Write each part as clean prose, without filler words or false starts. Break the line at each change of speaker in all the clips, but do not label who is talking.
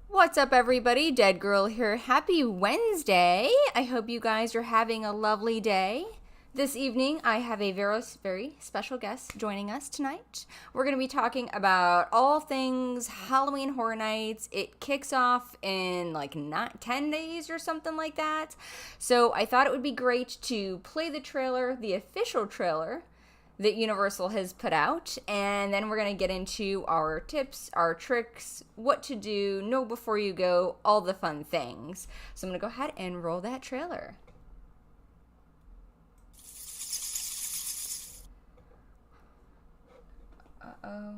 What's up, everybody? Dead Girl here. Happy Wednesday. I hope you guys are having a lovely day. This evening, I have a very special guest joining us tonight. We're going to be talking about all things Halloween Horror Nights. It kicks off in like not 10 days or something like that. So I thought it would be great to play the trailer, the official trailer that Universal has put out, and then we're going to get into our tips, our tricks, what to do, know before you go, all the fun things. So I'm going to go ahead and roll that trailer. Uh-oh.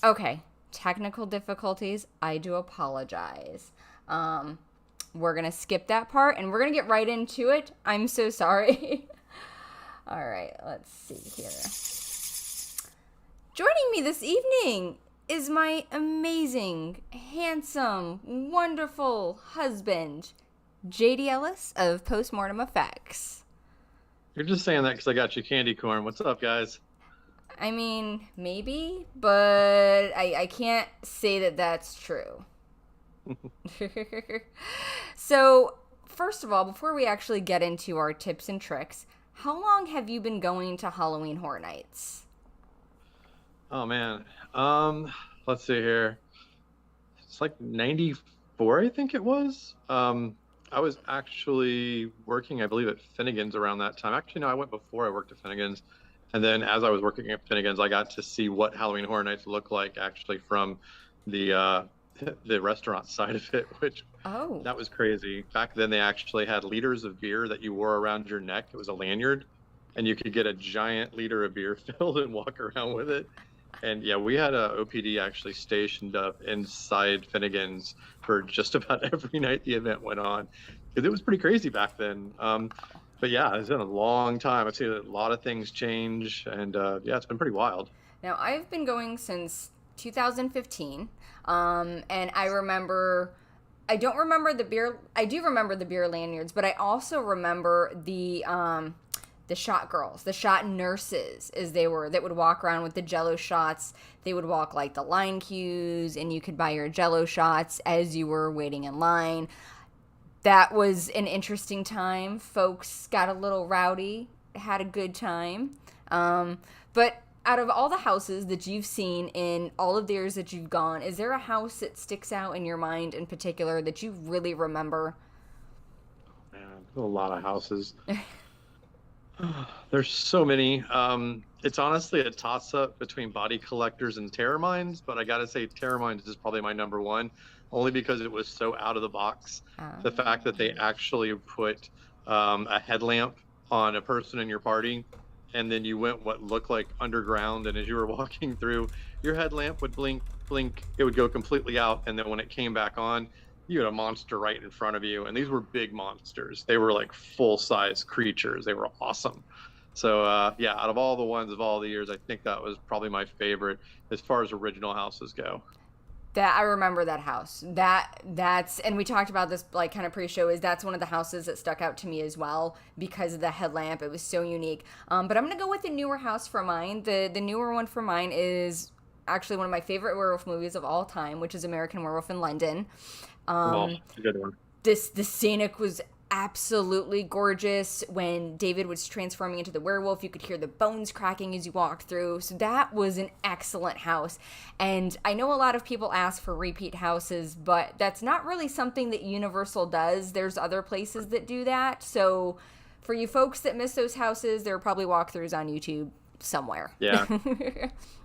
Okay, technical difficulties. I do apologize. We're going to skip that part, and we're going to get right into it. I'm so sorry. All right, let's see here. Joining me this evening is my amazing, handsome, wonderful husband, JD Ellis of Postmortem Effects.
You're just saying that because I got you candy corn. What's up, guys?
I mean, maybe, but I can't say that that's true. So, first of all, before we actually get into our tips and tricks, how long have you been going to Halloween Horror Nights?
Oh man. Let's see here. It's like 94, I think it was. I was actually working, I believe, at Finnegan's around that time. Actually, no, I went before I worked at Finnegan's. And then as I was working at Finnegan's, I got to see what Halloween Horror Nights look like actually from the the restaurant side of it, which that was crazy. Back then, they actually had liters of beer that you wore around your neck. It was a lanyard, and you could get a giant liter of beer filled and walk around with it. And yeah, we had a OPD actually stationed up inside Finnegan's for just about every night the event went on, because it was pretty crazy back then. But yeah, it's been a long time. I've seen a lot of things change, and yeah, it's been pretty wild.
Now, I've been going since 2015, and I don't remember the beer. I do remember the beer lanyards, but I also remember the shot girls, the shot nurses, that would walk around with the Jello shots. They would walk like the line queues, and you could buy your Jello shots as you were waiting in line. That was an interesting time. Folks got a little rowdy, had a good time. But out of all the houses that you've seen in all of the years that you've gone, is there a house that sticks out in your mind in particular that you really remember?
Man, a lot of houses. There's so many. It's honestly a toss-up between Body Collectors and Terror Mines, but I gotta say Terror Mines is probably my number one, only because it was so out of the box. The fact that they actually put a headlamp on a person in your party, and then you went what looked like underground, and as you were walking through, your headlamp would blink, it would go completely out, and then when it came back on, you had a monster right in front of you, and these were big monsters. They were like full-size creatures. They were awesome. So yeah, out of all the ones of all the years, I think that was probably my favorite as far as original houses go.
That I remember that house. That's and we talked about this like kind of pre-show. Is that's one of the houses that stuck out to me as well because of the headlamp. It was so unique. But I'm gonna go with the newer house for mine. The newer one for mine is actually one of my favorite werewolf movies of all time, which is American Werewolf in London.
A good one.
The scenic was absolutely gorgeous. When David was transforming into the werewolf, you could hear the bones cracking as you walked through. So that was an excellent house. And I know a lot of people ask for repeat houses, but that's not really something that Universal does. There's other places that do that. So for you folks that miss those houses, there are probably walkthroughs on YouTube somewhere.
Yeah.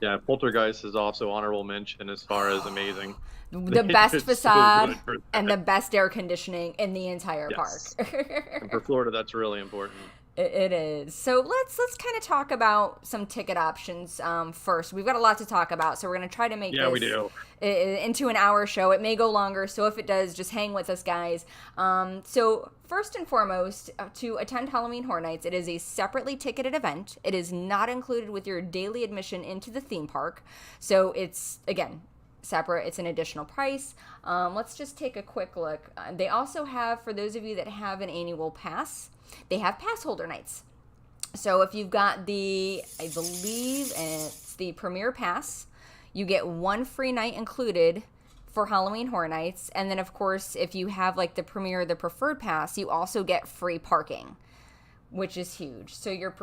Yeah, Poltergeist is also honorable mention as far as amazing.
The
They
best
did so
facade
good for
and
that.
the best air conditioning in the entire park.
Yes. And for Florida, that's really important.
It is. So let's kind of talk about some ticket options first. We've got a lot to talk about, so we're going to try to make
Yeah, we
this
do.
into an hour show. It may go longer, so if it does, just hang with us, guys. So first and foremost, to attend Halloween Horror Nights, it is a separately ticketed event. It is not included with your daily admission into the theme park. So it's, again, separate. It's an additional price. Let's just take a quick look. They also have, for those of you that have an annual pass, they have pass holder nights. So if you've got I believe it's the Premier Pass, you get one free night included for Halloween Horror Nights. And then, of course, if you have like the Premier or the Preferred Pass, you also get free parking, which is huge. So your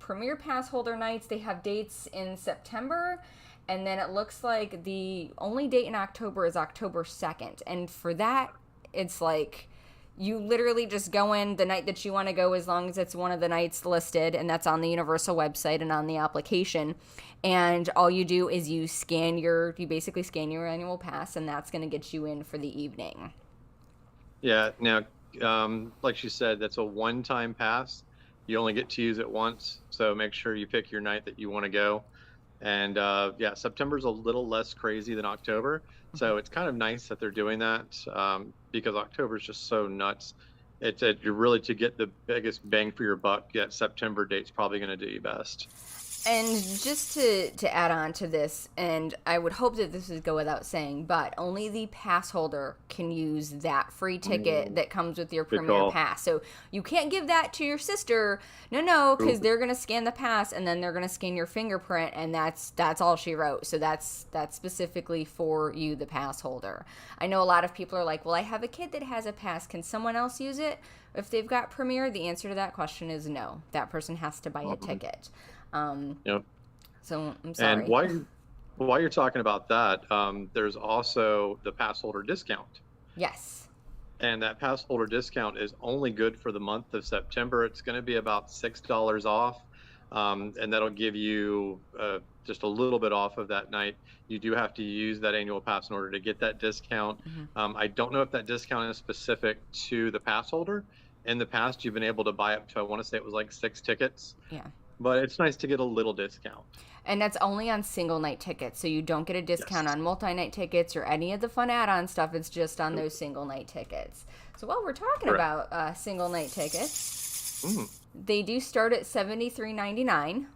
Premier Pass holder nights, they have dates in September. And then it looks like the only date in October is October 2nd. And for that, it's like you literally just go in the night that you want to go, as long as it's one of the nights listed, and that's on the Universal website and on the application. And all you do is you basically scan your annual pass, and that's going to get you in for the evening.
Yeah. Now, like she said, that's a one-time pass. You only get to use it once, so make sure you pick your night that you want to go. And yeah, September's a little less crazy than October, so it's kind of nice that they're doing that, because October is just so nuts. You're really, to get the biggest bang for your buck, yeah, September date's probably going to do you best.
And just to add on to this, and I would hope that this would go without saying, but only the pass holder can use that free ticket that comes with your
Good
Premier
call.
Pass. So you can't give that to your sister. No, because
Ooh.
they're gonna scan the pass, and then they're gonna scan your fingerprint, and that's all she wrote. So that's specifically for you, the pass holder. I know a lot of people are like, well, I have a kid that has a pass. Can someone else use it if they've got Premier? The answer to that question is no. That person has to buy a ticket.
Yep.
So I'm sorry.
And while you're talking about that, there's also the pass holder discount.
Yes.
And that pass holder discount is only good for the month of September. It's going to be about $6 off, and that'll give you just a little bit off of that night. You do have to use that annual pass in order to get that discount. I don't know if that discount is specific to the pass holder. In the past, you've been able to buy up to, I want to say it was like 6 tickets.
Yeah.
But it's nice to get a little discount.
And that's only on single night tickets. So you don't get a discount
Yes.
on multi-night tickets or any of the fun add-on stuff. It's just on those single night tickets. So while we're talking
Correct.
about single night tickets,
Mm.
they do start at $73.99.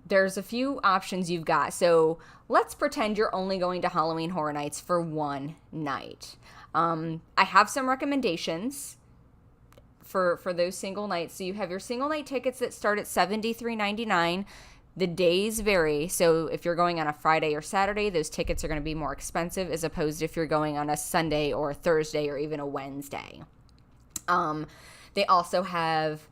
There's a few options you've got. So let's pretend you're only going to Halloween Horror Nights for one night. I have some recommendations for those single nights. So you have your single night tickets that start at $73.99. The days vary. So if you're going on a Friday or Saturday, those tickets are going to be more expensive as opposed to if you're going on a Sunday or a Thursday or even a Wednesday. They also have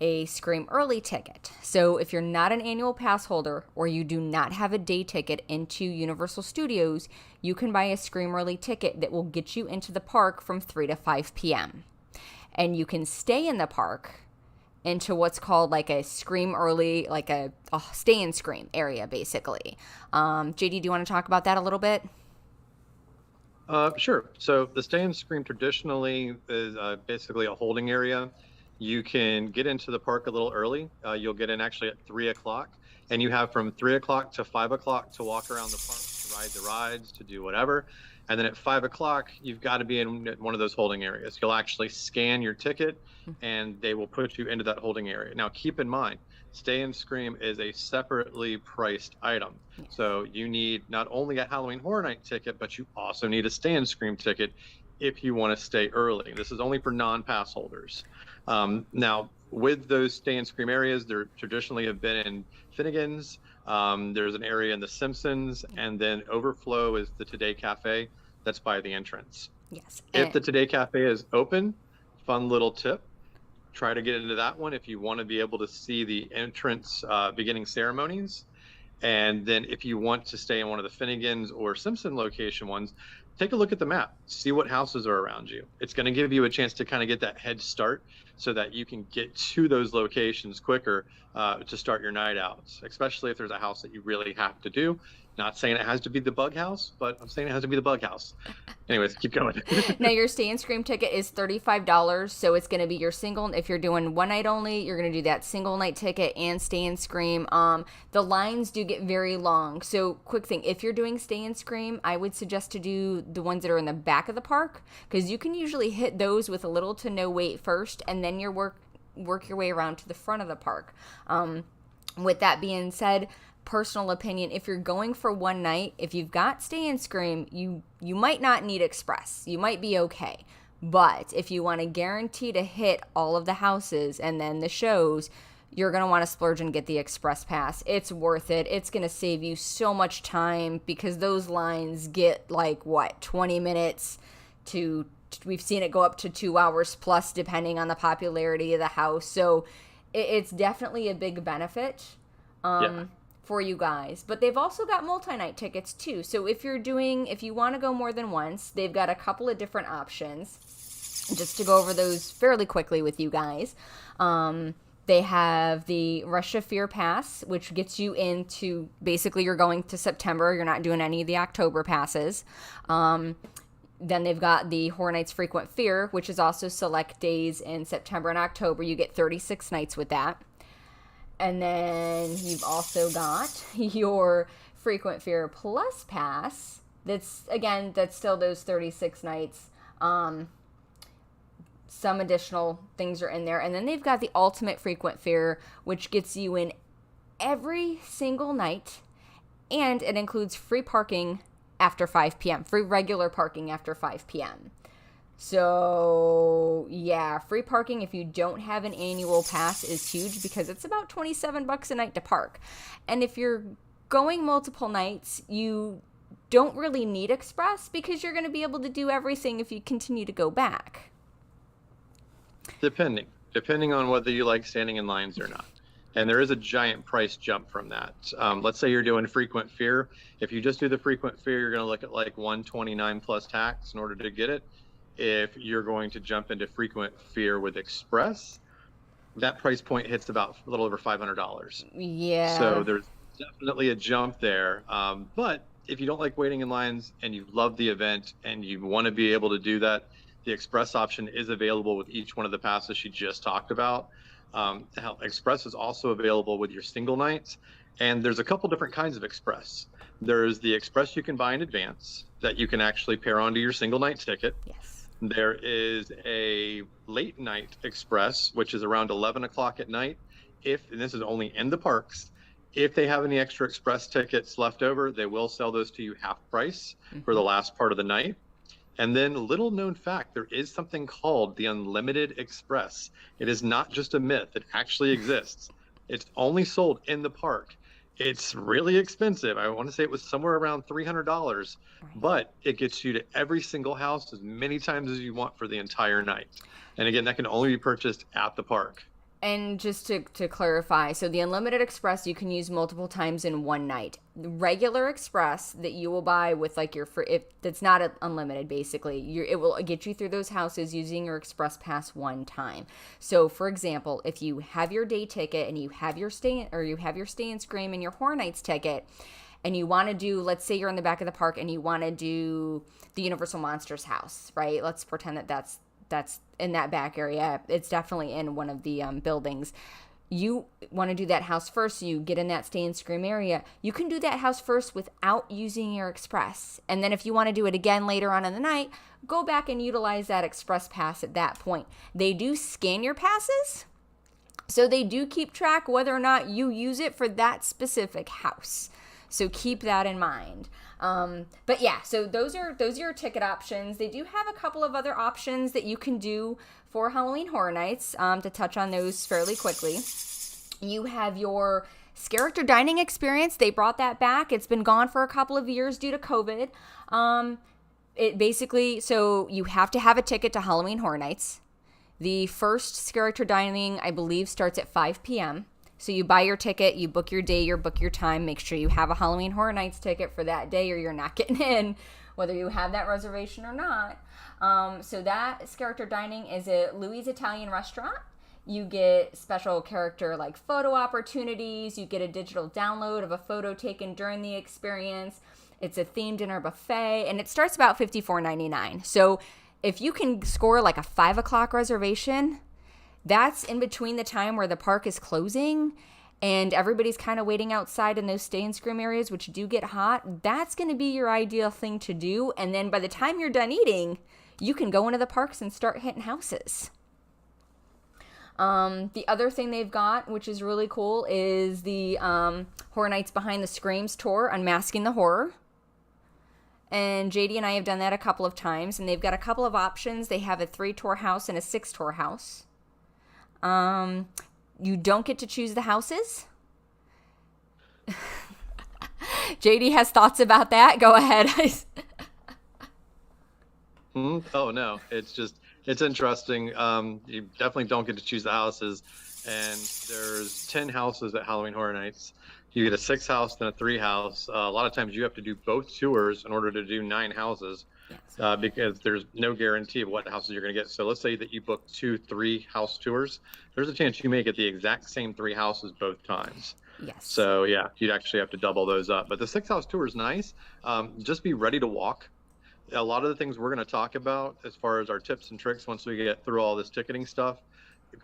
a Scream Early ticket. So if you're not an annual pass holder or you do not have a day ticket into Universal Studios, you can buy a Scream Early ticket that will get you into the park from 3 to 5 p.m. And you can stay in the park into what's called like a Scream Early, like a stay and Scream area, basically. JD, do you want to talk about that a little bit?
Sure. So the Stay and Scream traditionally is basically a holding area. You can get into the park a little early. You'll get in actually at 3 o'clock, and you have from 3 o'clock to 5 o'clock to walk around the park, to ride the rides, to do whatever. And then at 5 o'clock, you've got to be in one of those holding areas. You'll actually scan your ticket, and they will put you into that holding area. Now, keep in mind, Stay and Scream is a separately priced item. So you need not only a Halloween Horror Night ticket, but you also need a Stay and Scream ticket if you want to stay early. This is only for non-pass holders. Now, with those Stay and Scream areas, there traditionally have been in Finnegan's. There's an area in the Simpsons, and then Overflow is the Today Cafe that's by the entrance.
Yes.
If the Today Cafe is open, fun little tip, try to get into that one if you want to be able to see the entrance beginning ceremonies. And then if you want to stay in one of the Finnegan's or Simpson location ones, take a look at the map, see what houses are around you. It's going to give you a chance to kind of get that head start so that you can get to those locations quicker to start your night out, especially if there's a house that you really have to do. Not saying it has to be the bug house, but I'm saying it has to be the bug house. Anyways, keep going.
Now, your Stay and Scream ticket is $35, so it's going to be your single. If you're doing one night only, you're going to do that single night ticket and Stay and Scream. The lines do get very long. So, quick thing, if you're doing Stay and Scream, I would suggest to do the ones that are in the back of the park, because you can usually hit those with a little to no wait first, and then you work your way around to the front of the park. With that being said, personal opinion, if you're going for one night, if you've got Stay and Scream, you might not need Express. You might be okay. But if you want to guarantee to hit all of the houses and then the shows, you're going to want to splurge and get the express pass. It's worth it. It's going to save you so much time because those lines get like, what, 20 minutes to, we've seen it go up to 2 hours plus depending on the popularity of the house. So it's definitely a big benefit for you guys. But they've also got multi-night tickets too. So if you want to go more than once, they've got a couple of different options. Just to go over those fairly quickly with you guys. They have the Russia Fear Pass, which gets you into, basically you're going to September. You're not doing any of the October passes. Then they've got the Horror Nights Frequent Fear, which is also select days in September and October. You get 36 nights with that. And then you've also got your Frequent Fear Plus Pass. That's still those 36 nights. Some additional things are in there. And then they've got the Ultimate Frequent Fear, which gets you in every single night. And it includes free parking after 5 p.m. Free regular parking after 5 p.m. So, yeah, free parking if you don't have an annual pass is huge because it's about $27 a night to park. And if you're going multiple nights, you don't really need Express because you're going to be able to do everything if you continue to go back.
Depending on whether you like standing in lines or not. And there is a giant price jump from that. Let's say you're doing Frequent Fear. If you just do the Frequent Fear, you're going to look at like $129 plus tax in order to get it. If you're going to jump into Frequent Fear with Express, that price point hits about a little over $500.
Yeah.
So there's definitely a jump there. But if you don't like waiting in lines and you love the event and you want to be able to do that, the Express option is available with each one of the passes she just talked about. Express is also available with your single nights. And there's a couple different kinds of Express. There's the Express you can buy in advance that you can actually pair onto your single night ticket.
Yes.
There is a late night Express, which is around 11 o'clock at night. And this is only in the parks, if they have any extra Express tickets left over, they will sell those to you half price for the last part of the night. And then, little known fact, there is something called the Unlimited Express. It is not just a myth. It actually exists. It's only sold in the park. It's really expensive. I want to say it was somewhere around $300, but it gets you to every single house as many times as you want for the entire night. And again, that can only be purchased at the park.
And just to clarify, so the Unlimited Express you can use multiple times in one night. The regular Express that you will buy with like your free, if that's not unlimited, basically, it will get you through those houses using your Express Pass one time. So, for example, if you have your day ticket and you have your stay and scream and your Horror Nights ticket, and you want to do, let's say you're in the back of the park and you want to do the Universal Monsters house, right? Let's pretend that's in that back area. It's definitely in one of the buildings. You want to do that house first, so you get in that stay and scream area. You can do that house first without using your Express. And then if you want to do it again later on in the night, go back and utilize that Express Pass at that point. They do scan your passes, so they do keep track whether or not you use it for that specific house. So keep that in mind. But yeah, so those are your ticket options. They do have a couple of other options that you can do for Halloween Horror Nights. To touch on those fairly quickly, you have your character dining experience. They brought that back. It's been gone for a couple of years due to COVID. It basically, so you have to have a ticket to Halloween Horror Nights. The first character dining, I believe, starts at 5 p.m. So you buy your ticket, you book your day, you book your time, make sure you have a Halloween Horror Nights ticket for that day or you're not getting in, whether you have that reservation or not. So that character dining is at Louis' Italian Restaurant. You get special character like photo opportunities. You get a digital download of a photo taken during the experience. It's a themed dinner buffet, and it starts about $54.99. So if you can score like a 5 o'clock reservation, that's in between the time where the park is closing and everybody's kind of waiting outside in those stay and scream areas, which do get hot. That's going to be your ideal thing to do. And then by the time you're done eating, you can go into the parks and start hitting houses. The other thing they've got, which is really cool, is the Horror Nights Behind the Screams tour, Unmasking the Horror. and JD and I have done that a couple of times, and they've got a couple of options. They have a 3-tour house and a 6-tour house. You don't get to choose the houses. JD has thoughts about that. Go ahead.
Oh no, it's interesting. You definitely don't get to choose the houses, and there's 10 houses at Halloween Horror Nights. You get a 6 house and a 3 house. A lot of times you have to do both tours in order to do 9 houses,
Yes.
because there's no guarantee of what houses you're going to get. So let's say that you book 2, 3 house tours. There's a chance you may get the exact same 3 houses both times.
Yes.
So yeah, you'd actually have to double those up. But the 6 house tour is nice. Just be ready to walk. A lot of the things we're going to talk about as far as our tips and tricks once we get through all this ticketing stuff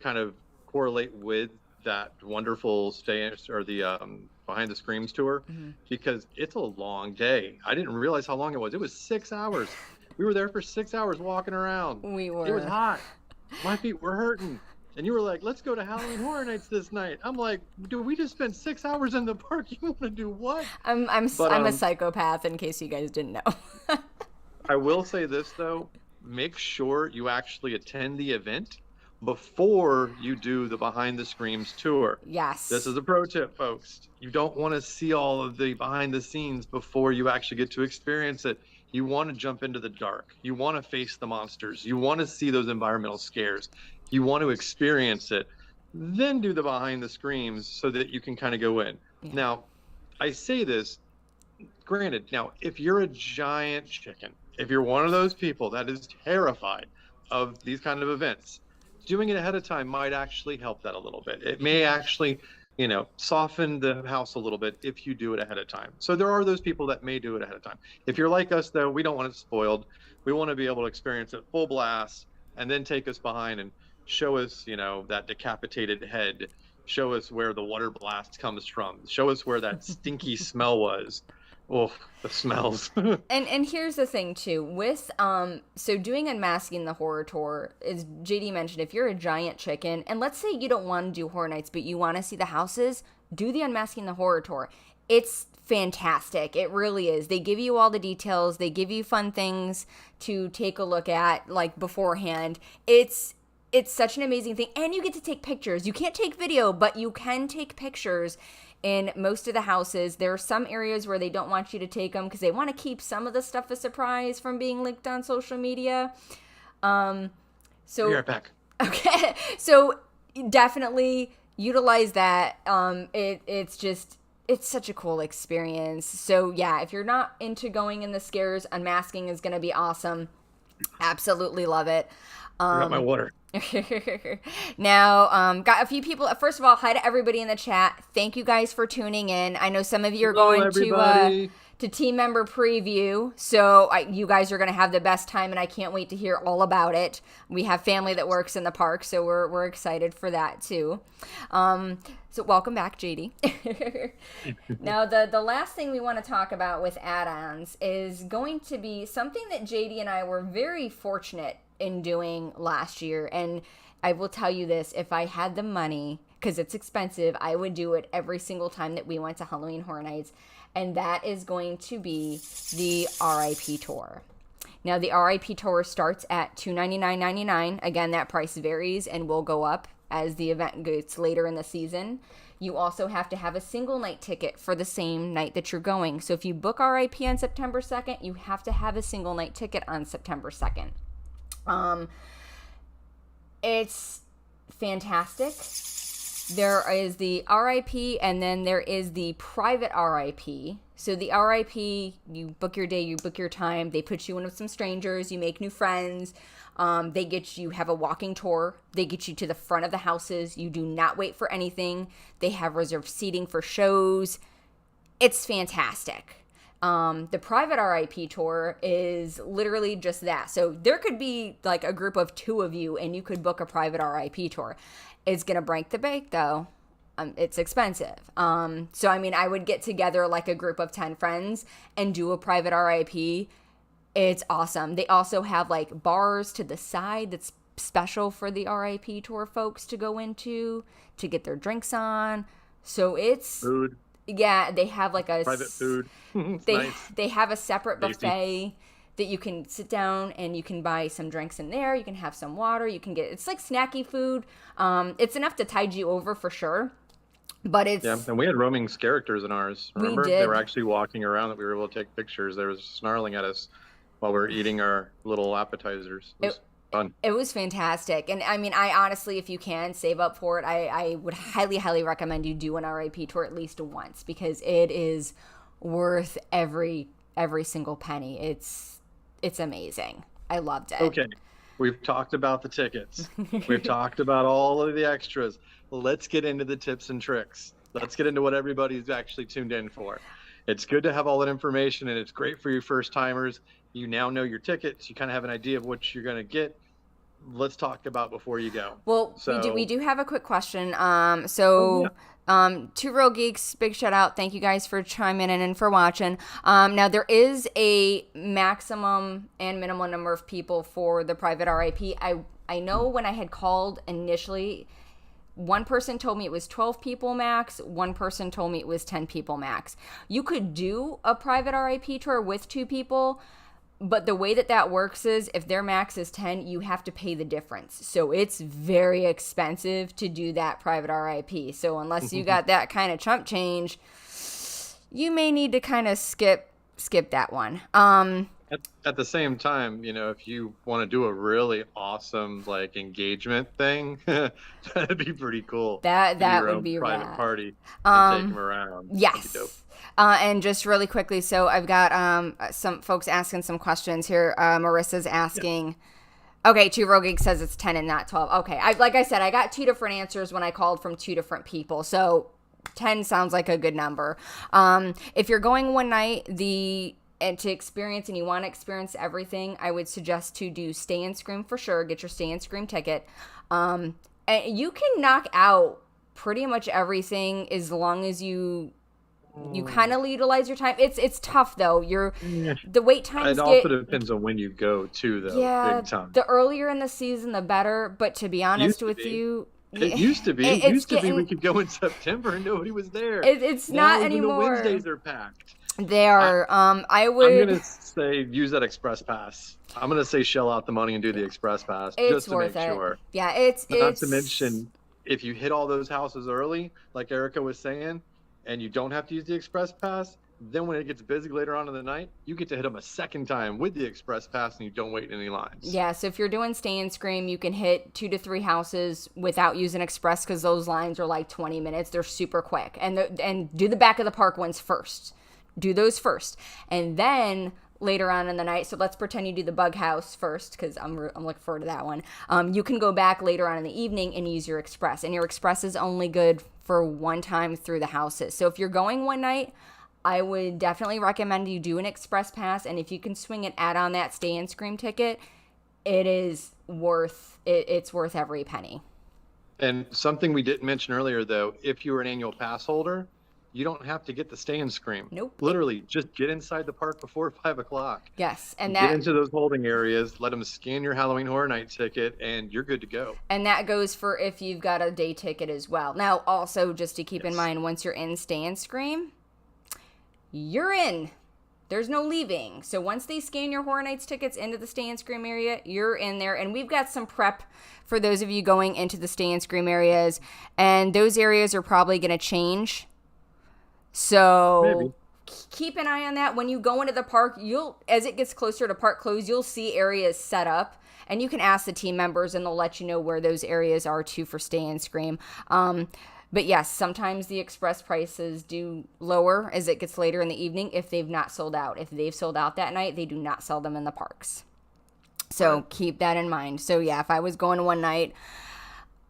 kind of correlate with that wonderful stay or the behind the screams tour, because it's a long day. I didn't realize how long it was. It was 6 hours. We were there for 6 hours walking around.
We were.
It was hot. My feet were hurting. And you were like, let's go to Halloween Horror Nights this night. I'm like, dude, we just spent 6 hours in the park. You want to do what?
I'm a psychopath, in case you guys didn't know.
I will say this, though. Make sure you actually attend the event before you do the Behind the Screams tour.
Yes.
This is a pro tip, folks. You don't want to see all of the behind the scenes before you actually get to experience it. You want to jump into the dark. You want to face the monsters. You want to see those environmental scares. You want to experience it. Then do the Behind the Screams so that you can kind of go in. Yeah. Now, I say this, granted, now, if you're a giant chicken, if you're one of those people that is terrified of these kind of events, doing it ahead of time might actually help that a little bit. It may actually, soften the house a little bit if you do it ahead of time. So there are those people that may do it ahead of time. If you're like us, though, we don't want it spoiled. We want to be able to experience it full blast and then take us behind and show us, that decapitated head. Show us where the water blast comes from. Show us where that stinky smell was. Oh, the smells.
and here's the thing too, with so doing Unmasking the Horror Tour, as JD mentioned, if you're a giant chicken, and let's say you don't want to do Horror Nights, but you want to see the houses, do the Unmasking the Horror Tour. It's fantastic. It really is. They give you all the details. They give you fun things to take a look at, like, beforehand. It's such an amazing thing, and you get to take pictures. You can't take video, but you can take pictures. In most of the houses, there are some areas where they don't want you to take them because they want to keep some of the stuff a surprise from being leaked on social media. So
be right back.
Okay, so definitely utilize that. It's such a cool experience. So yeah, if you're not into going in the scares, Unmasking is going to be awesome. Absolutely love it.
Got my water.
Now, got a few people. First of all, hi to everybody in the chat. Thank you guys for tuning in. I know some of you are going to team member preview, so you guys are going to have the best time, and I can't wait to hear all about it. We have family that works in the park, so we're excited for that too. So welcome back, JD. Now, the last thing we want to talk about with add-ons is going to be something that JD and I were very fortunate in doing last year. And I will tell you this, if I had the money, because it's expensive, I would do it every single time that we went to Halloween Horror Nights. And that is going to be the RIP tour. Now, the RIP tour starts at $299.99. Again, that price varies and will go up as the event gets later in the season. You also have to have a single night ticket for the same night that you're going. So if you book RIP on September 2nd, you have to have a single night ticket on September 2nd. It's fantastic. There is the RIP, and then there is the private RIP. So the RIP, you book your day, you book your time. They put you in with some strangers. You make new friends. They get you have a walking tour. They get you to the front of the houses. You do not wait for anything. They have reserved seating for shows. It's fantastic. The private RIP tour is literally just that. So there could be like a group of 2 of you and you could book a private RIP tour. It's going to break the bank though. It's expensive. So I mean, I would get together like a group of 10 friends and do a private RIP. It's awesome. They also have like bars to the side that's special for the RIP tour folks to go into to get their drinks on. So it's
food.
Yeah, they have like
Private food. It's
they
nice.
they have a separate
Tasty.
buffet that you can sit down and you can buy some drinks in there. You can have some water. You can get, it's like snacky food. It's enough to tide you over for sure. But
Yeah,
it's
and we had roaming characters in ours.
we
Remember? They were
did.
actually walking around that we were able to take pictures. They were snarling at us while we were eating our little appetizers. It
It,
was fun.
it was fantastic. And I mean, I honestly, if you can save up for it, I would highly, highly recommend you do an RIP tour at least once because it is worth every single penny. It's amazing. I loved it.
Okay, we've talked about the tickets. We've talked about all of the extras. Let's get into the tips and tricks. Let's get into what everybody's actually tuned in for. It's good to have all that information, and it's great for you first timers. You now know your tickets. You kind of have an idea of what you're going to get. Let's talk about before you go.
Well,
So,
we do have a quick question.
oh,
Two Real Geeks, big shout out. Thank you guys for chiming in and for watching. Now there is a maximum and minimum number of people for the private RIP. I know when I had called initially, one person told me it was 12 people max. One person told me it was 10 people max. You could do a private RIP tour with 2 people. But the way that works is if their max is 10, you have to pay the difference. So it's very expensive to do that private RIP. So unless you got that kind of chump change, you may need to kind of skip that one.
at the same time, if you want to do a really awesome like engagement thing, that'd be pretty cool.
That
Do your
would
own
be
private
rad.
party and take them around. That'd be
Yes.
dope.
And just really quickly, so I've got some folks asking some questions here. Marissa's asking, okay, Two Rogue Geek says it's 10 and not 12. Okay, like I said, I got 2 different answers when I called from 2 different people. So 10 sounds like a good number. If you're going one night, and to experience and you want to experience everything, I would suggest to do Stay and Scream for sure. Get your Stay and Scream ticket. And you can knock out pretty much everything as long as you kind of utilize your time. It's tough though. The wait times
It also depends on when you go too, though.
yeah,
Big time.
the earlier in the season the better, but to be honest
to
with
be.
you,
It used to be.
it's
It used to be
getting-
we could go in September and nobody was there.
it's
Now
not
even
anymore.
the Wednesdays are packed.
They are. I would.
I'm gonna say use that Express Pass. I'm gonna say shell out the money and do the Express Pass
It's
just to
worth
make
it.
sure.
Yeah, it's
Not to mention, if you hit all those houses early, like Erica was saying, and you don't have to use the Express Pass, then when it gets busy later on in the night, you get to hit them a second time with the Express Pass and you don't wait in any lines.
Yeah, so if you're doing Stay and Scream, you can hit 2 to 3 houses without using Express because those lines are like 20 minutes. They're super quick. And do the back of the park ones first. Do those first. And then later on in the night, so let's pretend you do the Bug House first because I'm looking forward to that one. You can go back later on in the evening and use your Express. And your Express is only good for one time through the houses. So if you're going one night, I would definitely recommend you do an Express Pass, and if you can swing it, add on that Stay and Scream ticket. It's worth every penny.
And something we didn't mention earlier, though, if you're an annual pass holder, you don't have to get the Stay and Scream.
Nope.
Literally, just get inside the park before 5 o'clock.
Yes, and
Get
that
into those holding areas, let them scan your Halloween Horror Night ticket, and you're good to go.
goes for if you've got a day ticket as well. Now, also just to keep in
Yes.
mind, once you're in Stay and Scream, you're in. There's no leaving. So once they scan your Horror Nights tickets into the Stay and Scream area, you're in there. And we've got some prep for those of you going into the Stay and Scream areas. And those areas are probably going to change. So
Maybe.
keep an eye on that. When you go into the park, as it gets closer to park close, you'll see areas set up. And you can ask the team members and they'll let you know where those areas are too for Stay and Scream. But yes, sometimes the express prices do lower as it gets later in the evening if they've not sold out. If they've sold out that night, they do not sell them in the parks. So keep that in mind. So yeah, if I was going one night,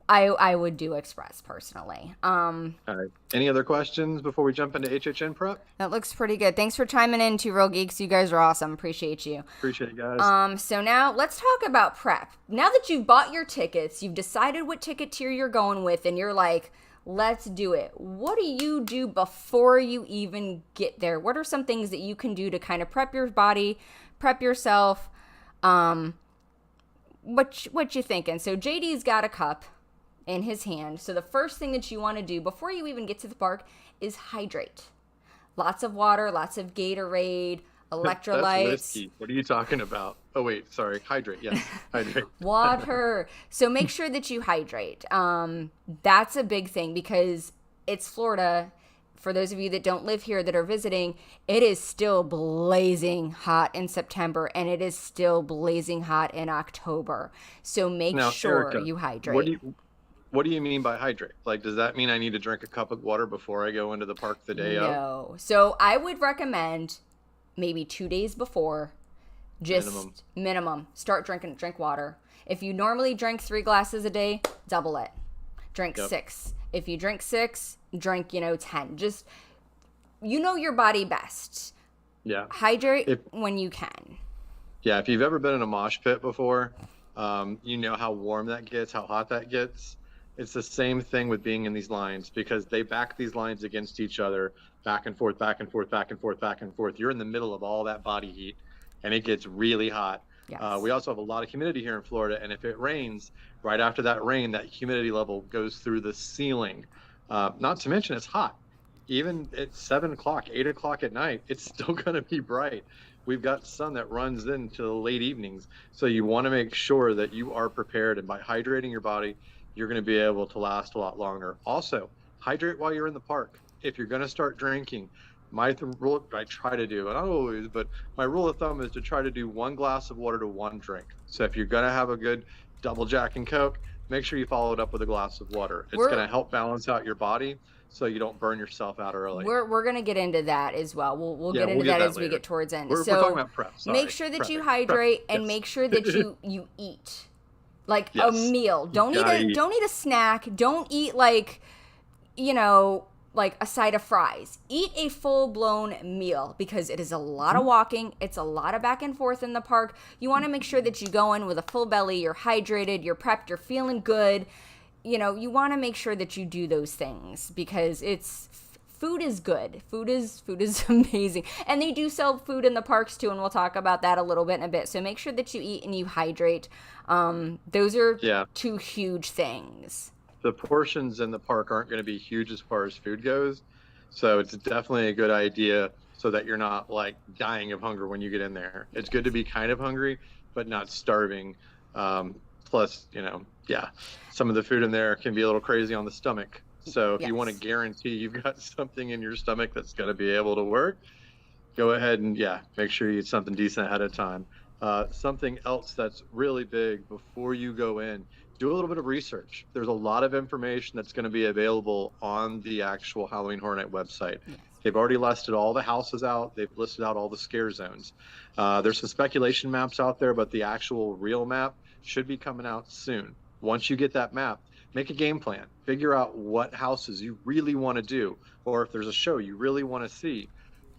I would do express personally.
All right. Any other questions before we jump into HHN prep?
That looks pretty good. Thanks for chiming in, Two Real Geeks. You guys are awesome. Appreciate you.
Appreciate it, guys.
So now let's talk about prep. Now that you've bought your tickets, you've decided what ticket tier you're going with, and you're like, let's do it. What do you do before you even get there? What are some things that you can do to kind of prep your body, prep yourself? What you thinking? So JD's got a cup. in his hand. So the first thing that you want to do before you even get to the park is hydrate. Lots of water, lots of Gatorade,
That's
electrolytes,
risky. What are you talking about? Oh, wait, sorry. Hydrate. Yes, hydrate.
water. So make sure that you hydrate. That's a big thing because it's Florida. For those of you that don't live here that are visiting, it is still blazing hot in September and it is still blazing hot in October. So make
Now,
sure
Erica,
you
what do
hydrate.
you what do you mean by hydrate? Like, does that mean I need to drink a cup of water before I go into the park the day of?
No. So I would recommend maybe 2 days before,
Minimum.
just minimum, drink water. If you normally drink 3 glasses a day, double it. Drink
Yep.
6. If you drink 6, drink, 10. Just, your body best.
Yeah.
Hydrate
If
when you can.
Yeah, if you've ever been in a mosh pit before, you know how warm that gets, how hot that gets. It's the same thing with being in these lines because they back these lines against each other, back and forth, back and forth, back and forth, back and forth. You're in the middle of all that body heat, and it gets really hot. We
Yes.
also have a lot of humidity here in Florida, and if it rains, right after that rain, that humidity level goes through the ceiling. Not to mention it's hot. Even at 7 o'clock, 8 o'clock at night, it's still going to be bright. We've got sun that runs into the late evenings. So you want to make sure that you are prepared. And by hydrating your body, you're going to be able to last a lot longer. Also, hydrate while you're in the park. If you're going to start drinking, rule I try to do, and not always, but my rule of thumb is to try to do 1 glass of water to 1 drink. So if you're going to have a good double Jack and Coke, make sure you follow it up with a glass of water. It's going
We're
to help balance out your body so you don't burn yourself out early.
we're gonna get into that as well. We'll
Yeah,
get
we'll
into
get
that
that
as we
later.
get towards end.
We're talking
So
about prep.
make
Sorry,
sure that you
prepping.
hydrate and
Yes.
make sure that you eat like a
Yes.
meal.
You gotta eat.
Don't eat a snack. Don't eat like you know like a side of fries. Eat a full blown meal because it is a lot of walking. It's a lot of back and forth in the park. You want to make sure that you go in with a full belly. You're hydrated. You're prepped. You're feeling good. You want to make sure that you do those things because food is good. Food is amazing. And they do sell food in the parks too, and we'll talk about that a little bit in a bit. So make sure that you eat and you hydrate. Those are
Yeah.
two huge things.
The portions in the park aren't going to be huge as far as food goes. So it's definitely a good idea so that you're not like dying of hunger when you get in there. It's good to be kind of hungry, but not starving. Plus, yeah, some of the food in there can be a little crazy on the stomach. So if you want to
Yes.
guarantee you've got something in your stomach that's going to be able to work, go ahead and make sure you eat something decent ahead of time. Something else that's really big before you go in, do a little bit of research. There's a lot of information that's going to be available on the actual Halloween Horror Night website.
Yes.
They've already listed all the houses out. They've listed out all the scare zones. There's some speculation maps out there, but the actual real map should be coming out soon. Once you get that map, make a game plan. Figure out what houses you really want to do, or if there's a show you really want to see,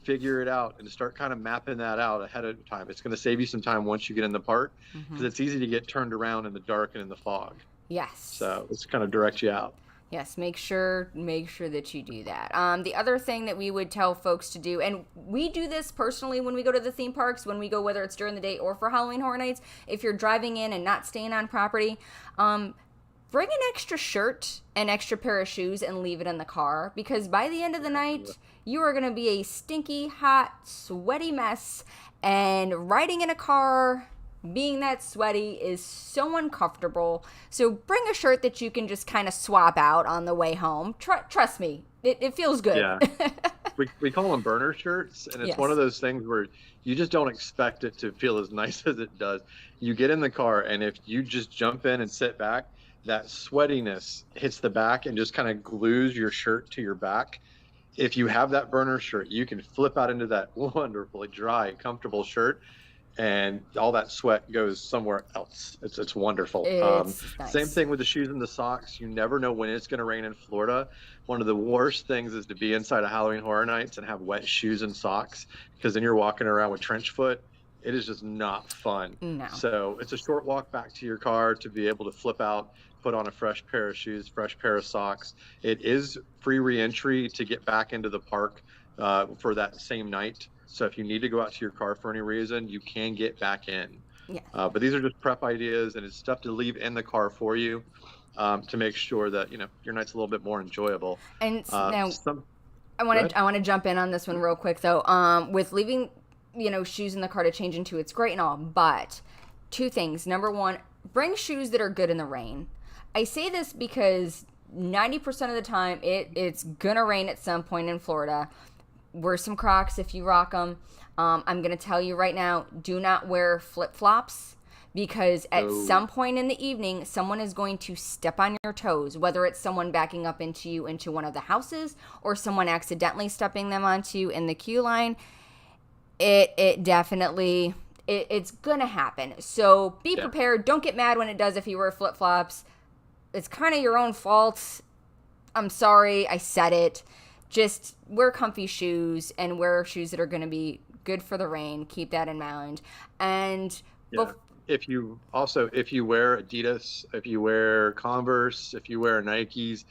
figure it out and start kind of mapping that out ahead of time. It's going to save you some time once you get in the park because it's easy to get turned around in the dark and in the fog.
Yes.
So let's kind of direct you out.
Yes, make sure that you do that. The other thing that we would tell folks to do, and we do this personally when we go to the theme parks, when we go, whether it's during the day or for Halloween Horror Nights, if you're driving in and not staying on property, bring an extra shirt, an extra pair of shoes, and leave it in the car because by the end of the night, you are going to be a stinky, hot, sweaty mess. And riding in a car, being that sweaty, is so uncomfortable. So bring a shirt that you can just kind of swap out on the way home. Trust me, it feels good.
Yeah. We call them burner shirts, and it's
Yes.
one of those things where you just don't expect it to feel as nice as it does. You get in the car, and if you just jump in and sit back, that sweatiness hits the back and just kind of glues your shirt to your back. If you have that burner shirt, you can flip out into that wonderfully dry, comfortable shirt, and all that sweat goes somewhere else. It's wonderful.
It's nice.
Same thing with the shoes and the socks. You never know when it's going to rain in Florida. One of the worst things is to be inside a Halloween Horror Nights and have wet shoes and socks because then you're walking around with trench foot. It is just not fun.
No.
So it's a short walk back to your car to be able to flip out, put on a fresh pair of shoes, fresh pair of socks. It is free re-entry to get back into the park for that same night. So if you need to go out to your car for any reason, you can get back in.
Yeah.
But these are just prep ideas, and it's stuff to leave in the car for you. to make sure that your night's a little bit more enjoyable.
And now
Some
I
Go
want
ahead.
to jump in on this one real quick though. With leaving, shoes in the car to change into, it's great and all, but two things. Number one, bring shoes that are good in the rain. I say this because 90% of the time it's gonna rain at some point in Florida. Wear some Crocs if you rock them. I'm gonna tell you right now, do not wear flip flops because at
Oh,
some point in the evening, someone is going to step on your toes, whether it's someone backing up into you into one of the houses or someone accidentally stepping them onto you in the queue line. It definitely it's gonna happen. So be
yeah.
prepared. Don't get mad when it does if you wear flip flops. It's kind of your own fault. I'm sorry, I said it. Just wear comfy shoes and wear shoes that are going to be good for the rain. Keep that in mind. And
Yeah.
bef-
If you wear Adidas, if you wear Converse, if you wear Nikes,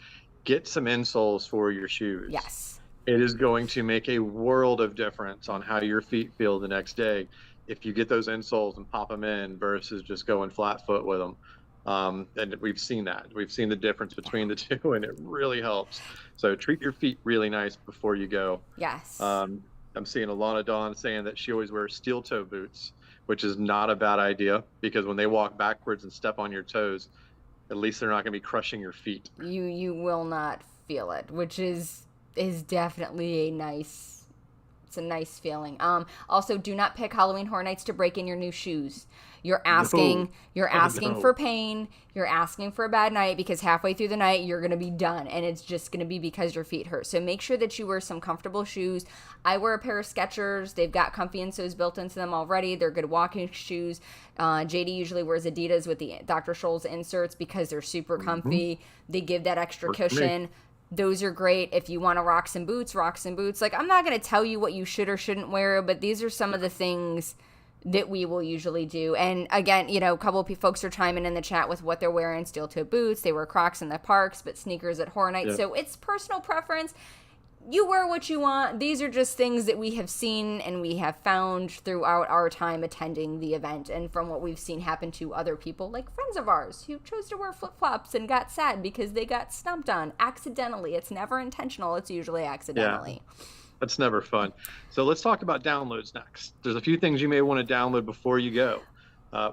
get some insoles for your shoes.
yes,
It is going to make a world of difference on how your feet feel the next day if you get those insoles and pop them in versus just going flat foot with them. And we've seen that. We've seen the difference
yeah,
between the two, and it really helps. So treat your feet really nice before you go.
yes.
Um, I'm seeing Alana Dawn saying that she always wears steel toe boots, which is not a bad idea because when they walk backwards and step on your toes, at least they're not going to be crushing your feet.
You will not feel it, which is definitely a nice. It's a nice feeling. Also, do not pick Halloween Horror Nights to break in your new shoes.
No,
You're
oh
asking for
no.
pain. You're asking for a bad night because halfway through the night you're gonna be done, and it's just gonna be because your feet hurt. So make sure that you wear some comfortable shoes. I wear a pair of Skechers. They've got comfy insoles built into them already. They're good walking shoes. JD usually wears Adidas with the Dr. Scholl's inserts because they're super
Mhm.
comfy. They give that extra
Works for me.
cushion. Those are great if you want to rock some boots, rock some boots. Like, I'm not going to tell you what you should or shouldn't wear, but these are some of the things that we will usually do. And again, a couple of folks are chiming in the chat with what they're wearing: steel toe boots. They wear Crocs in the parks, but sneakers at Horror Nights.
Yeah.
So it's personal preference. You wear what you want. These are just things that we have seen and we have found throughout our time attending the event, and from what we've seen happen to other people, like friends of ours who chose to wear flip flops and got sad because they got stumped on accidentally. It's never intentional, it's usually
Yeah.
accidentally.
That's never fun. So let's talk about downloads next. There's a few things you may want to download before you go.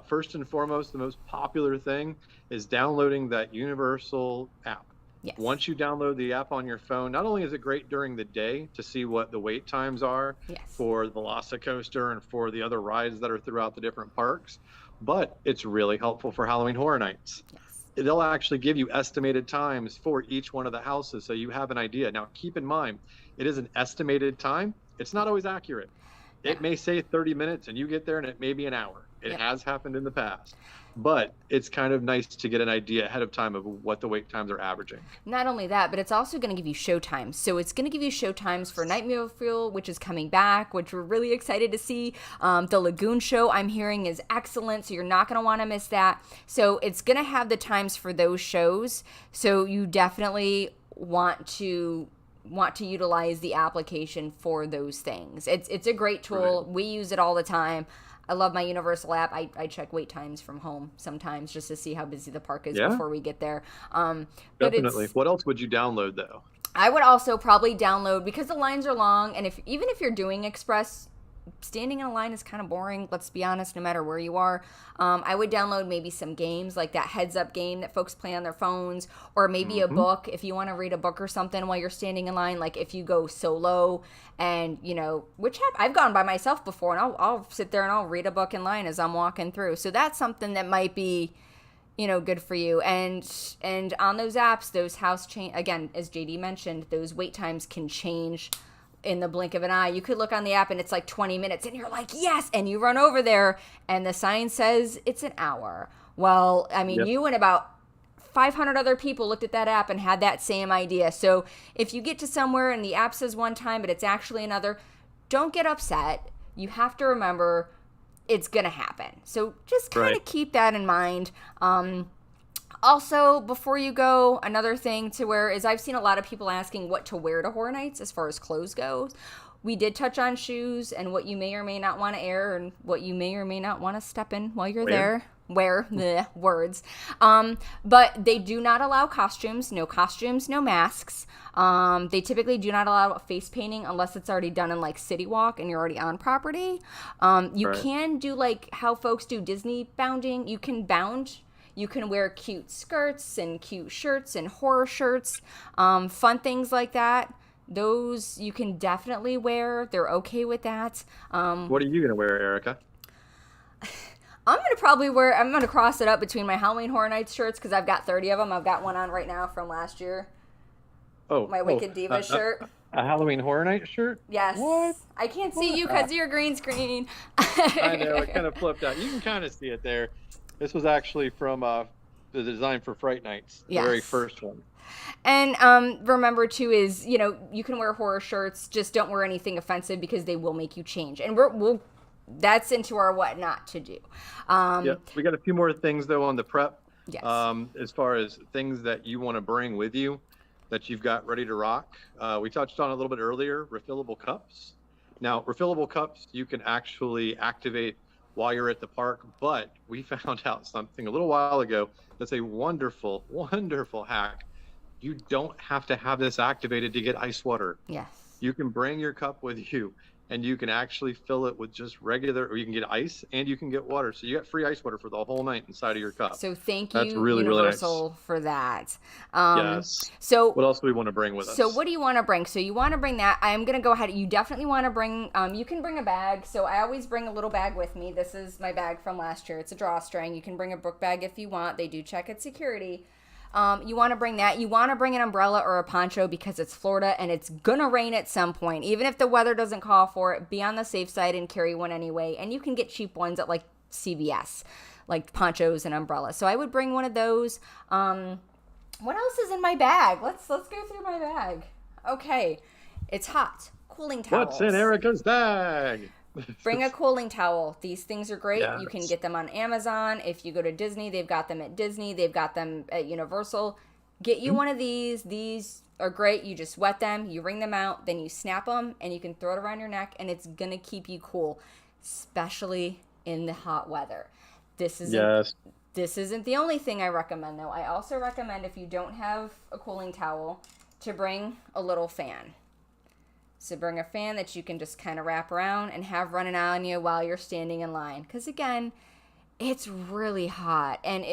First and foremost, the most popular thing is downloading that Universal app.
Yes.
Once you download the app on your phone, not only is it great during the day to see what the wait times are
Yes.
for the Velocicoaster and for the other rides that are throughout the different parks, but it's really helpful for Halloween Horror Nights.
Yes.
They'll actually give you estimated times for each one of the houses so you have an idea. Now, keep in mind, it is an estimated time. It's not always accurate.
Yeah.
It may say 30 minutes and you get there and it may be an hour. It
Yep.
has happened in the past. But it's kind of nice to get an idea ahead of time of what the wait times are averaging.
Not only that, but it's also going to give you show times. So it's going to give you show times for Nightmare Fuel, which is coming back, which we're really excited to see. The Lagoon Show, I'm hearing, is excellent, so you're not going to want to miss that. So it's going to have the times for those shows. So you definitely want to utilize the application for those things. It's a great tool.
Right.
We use it all the time. I love my Universal app. I check wait times from home sometimes just to see how busy the park is
Yeah,
before we get there. But
definitely.
it's
What else would you download though?
I would also probably download, because the lines are long, and if even if you're doing express, standing in a line is kind of boring. Let's be honest, no matter where you are. I would download maybe some games like that heads up game that folks play on their phones, or maybe a
Hmm.
book if you want to read a book or something while you're standing in line. Like if you go solo, and I've gone by myself before, and I'll sit there and I'll read a book in line as I'm walking through. So that's something that might be good for you. And on those apps, those house chain, again, as JD mentioned, those wait times can change in the blink of an eye. You could look on the app and it's like 20 minutes and you're like, yes, and you run over there and the sign says it's an hour. Well, I mean,
Yep.
you and about 500 other people looked at that app and had that same idea. So if you get to somewhere and the app says one time but it's actually another, don't get upset. You have to remember it's gonna happen. So just kind
Right.
of keep that in mind. Also, before you go, another thing to wear is, I've seen a lot of people asking what to wear to Horror Nights as far as clothes goes. We did touch on shoes and what you may or may not want to air and what you may or may not want to step in while you're
Where?
there. wear the words. But they do not allow costumes, no masks. They typically do not allow face painting unless it's already done in like City Walk and you're already on property. You
Right.
can do like how folks do Disney bounding. You can bound. You can wear cute skirts and cute shirts and horror shirts, fun things like that. Those you can definitely wear. They're okay with that.
What are you gonna wear, Erica?
I'm gonna cross it up between my Halloween Horror Nights shirts because I've got 30 of them. I've got one on right now from last year. My Wicked Diva shirt.
A Halloween Horror Night shirt?
Yes.
What?
I can't see you because of your green screen.
I know, it kind of flipped out. You can kind of see it there. This was actually from the design for Fright Nights, the very
Yes.
first one.
And remember too is you can wear horror shirts, just don't wear anything offensive because they will make you change. And we'll that's into our what not to do.
Yeah, we got a few more things though on the prep.
Yes.
As far as things that you want to bring with you that you've got ready to rock. We touched on a little bit earlier, refillable cups. Now, refillable cups you can actually activate while you're at the park, but we found out something a little while ago that's a wonderful, wonderful hack. You don't have to have this activated to get ice water.
Yes.
You can bring your cup with you and you can actually fill it with just regular, or you can get ice and you can get water. So you got free ice water for the whole night inside of your cup.
So thank
That's
you,
really, really nice.
Universal, for that.
Yes.
So
what else do we want to bring with us?
So what do you want to bring? So you want to bring that. I am going to go ahead. You definitely want to bring, you can bring a bag. So I always bring a little bag with me. This is my bag from last year. It's a drawstring. You can bring a book bag if you want. They do check at security. You want to bring that. You want to bring an umbrella or a poncho because it's Florida and it's going to rain at some point. Even if the weather doesn't call for it, be on the safe side and carry one anyway. And you can get cheap ones at like CVS, like ponchos and umbrellas. So I would bring one of those. What else is in my bag? Let's go through my bag. Okay. It's hot. Cooling towels.
What's in Erica's bag?
Bring a cooling towel. These things are great.
Yes.
You can get them on Amazon. If you go to Disney, they've got them at Disney. They've got them at Universal. Get you one of these. These are great. You just wet them, you wring them out, then you snap them, and you can throw it around your neck, and it's going to keep you cool, especially in the hot weather. This isn't the only thing I recommend, though. I also recommend, if you don't have a cooling towel, to bring a little fan. So bring a fan that you can just kind of wrap around and have running on you while you're standing in line. Because again, it's really hot and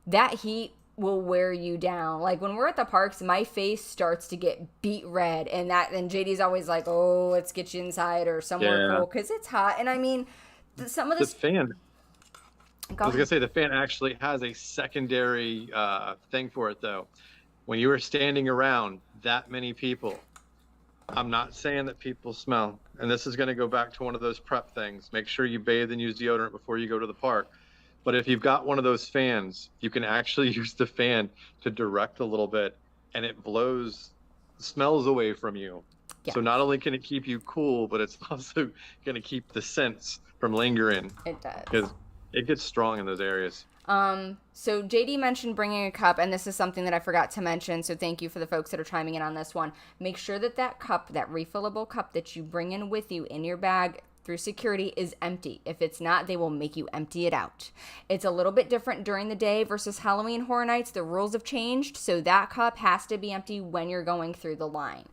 that heat will wear you down. Like when we're at the parks, my face starts to get beet red and JD's always like, oh, let's get you inside or somewhere cool because it's hot. And I mean, some of
this fan.
I
was going to say the fan actually has a secondary thing for it though. When you are standing around that many people, I'm not saying that people smell, and this is going to go back to one of those prep things. Make sure you bathe and use deodorant before you go to the park. But if you've got one of those fans, you can actually use the fan to direct a little bit, and it blows smells away from you. Yeah. So not only can it keep you cool, but it's also going to keep the scents from lingering.
It does.
Because it gets strong in those areas.
So JD mentioned bringing a cup, and this is something that I forgot to mention, so thank you for the folks that are chiming in on this one. Make sure that cup, that refillable cup that you bring in with you in your bag through security is empty. If it's not, they will make you empty it out. It's a little bit different during the day versus Halloween Horror Nights. The rules have changed, so that cup has to be empty when you're going through the line.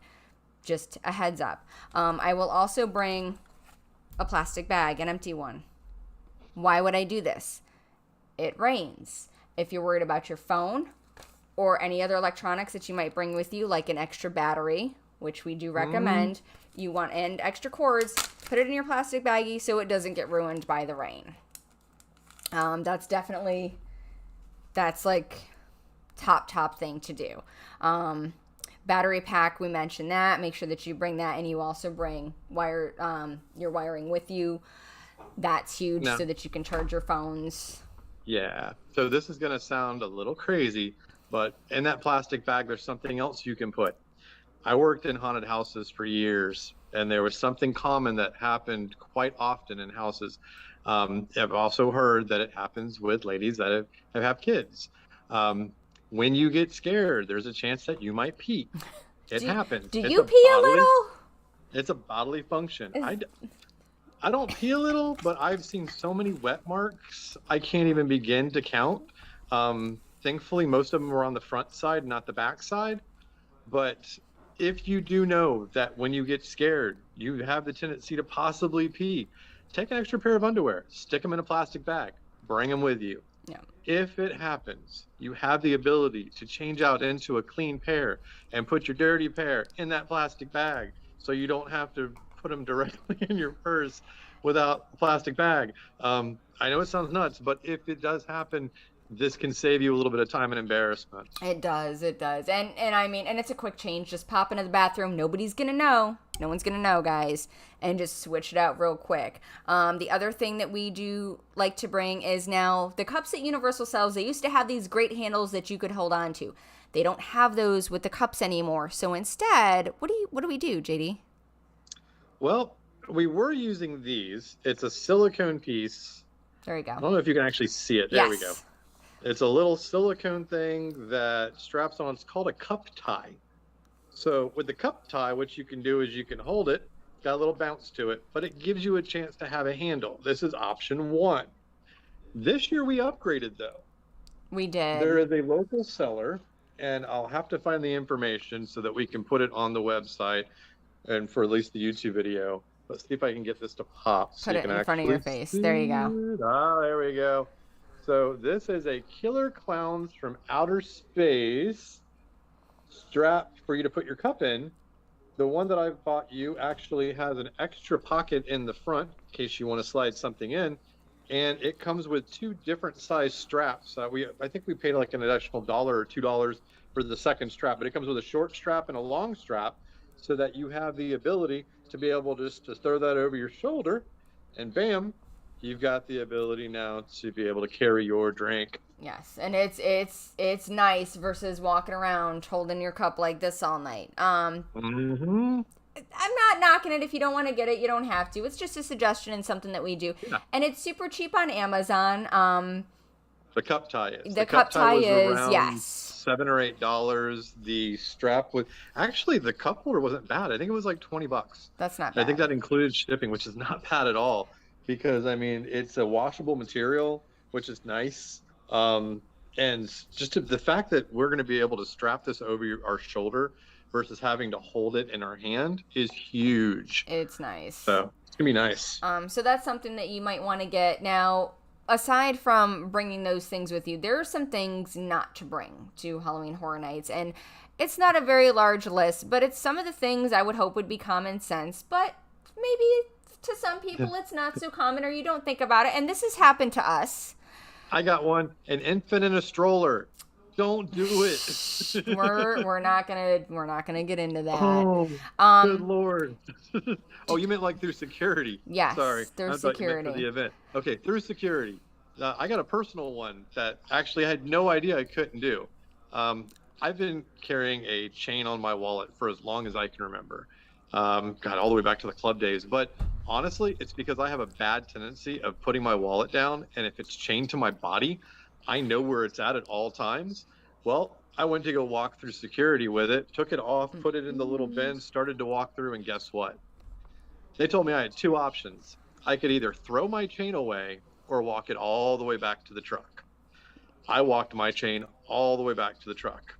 Just a heads up. I will also bring a plastic bag, an empty one. Why would I do this? It rains. If you're worried about your phone or any other electronics that you might bring with you, like an extra battery, which we do recommend, and extra cords, put it in your plastic baggie so it doesn't get ruined by the rain. That's like top thing to do. Battery pack, we mentioned that. Make sure that you bring that, and you also bring your wiring with you. That's huge so that you can charge your phones.
Yeah. So this is going to sound a little crazy, but in that plastic bag, there's something else you can put. I worked in haunted houses for years, and there was something common that happened quite often in houses. I've also heard that it happens with ladies that have kids. When you get scared, there's a chance that you might pee. It happens.
Do you pee a little?
It's a bodily function. I don't pee a little, but I've seen so many wet marks, I can't even begin to count. Thankfully, most of them were on the front side, not the back side. But if you do know that when you get scared, you have the tendency to possibly pee, take an extra pair of underwear, stick them in a plastic bag, bring them with you.
Yeah.
If it happens, you have the ability to change out into a clean pair and put your dirty pair in that plastic bag so you don't have to put them directly in your purse without a plastic bag. I know it sounds nuts, but if it does happen, this can save you a little bit of time and embarrassment.
It does, it does. And I mean, and it's a quick change. Just pop into the bathroom. Nobody's going to know. No one's going to know, guys. And just switch it out real quick. The other thing that we do like to bring is now the cups that Universal sells. They used to have these great handles that you could hold on to. They don't have those with the cups anymore. So instead, what do we do, JD?
Well, we were using these. It's a silicone piece.
There you
I
go.
don't know if you can actually see it. There
Yes.
we go. It's a little silicone thing that straps on. It's called a cup tie. So with the cup tie, what you can do is you can hold it, got a little bounce to it, but it gives you a chance to have a handle. This is option one. This year we upgraded though.
We did.
There is a local seller, and I'll have to find the information so that we can put it on the website and for at least the YouTube video. Let's see if I can get this to pop. So
Put
you
it
can
in front of your
actually
face. There you go.
see it. Ah, there we go. So this is a Killer Clowns from Outer Space strap for you to put your cup in. The one that I've bought you actually has an extra pocket in the front in case you want to slide something in. And it comes with two different size straps. I think we paid like an additional $1 or $2 for the second strap, but it comes with a short strap and a long strap so that you have the ability to be able just to throw that over your shoulder and bam, you've got the ability now to be able to carry your drink.
Yes, and it's nice versus walking around holding your cup like this all night.
Mm-hmm.
I'm not knocking it. If you don't want to get it, you don't have to. It's just a suggestion and something that we do.
Yeah.
And it's super cheap on Amazon.
The cup tie is.
The cup tie
was
is,
around
yes.
$7 or $8. The strap was actually the cup holder wasn't bad. I think it was like $20.
That's not bad.
I think that included shipping, which is not bad at all because I mean it's a washable material, which is nice. And the fact that we're going to be able to strap this over our shoulder versus having to hold it in our hand is huge.
It's nice.
So it's gonna be nice.
So that's something that you might want to get. Now, aside from bringing those things with you, there are some things not to bring to Halloween Horror Nights, and it's not a very large list, but it's some of the things I would hope would be common sense, but maybe to some people it's not so common or you don't think about it, and this has happened to us.
I got one, an infant in a stroller. Don't do it.
we're not gonna get into that.
Oh, good Lord. Oh, you meant like through security?
Yes,
sorry.
through
I thought you meant
security.
for the event. Okay, through security. I got a personal one that actually I had no idea I couldn't do. I've been carrying a chain on my wallet for as long as I can remember. God, all the way back to the club days. But honestly, it's because I have a bad tendency of putting my wallet down, and if it's chained to my body, I know where it's at all times. Well, I went to go walk through security with it, took it off, put it in the little bin, started to walk through, and guess what? They told me I had two options. I could either throw my chain away or walk it all the way back to the truck. I walked my chain all the way back to the truck.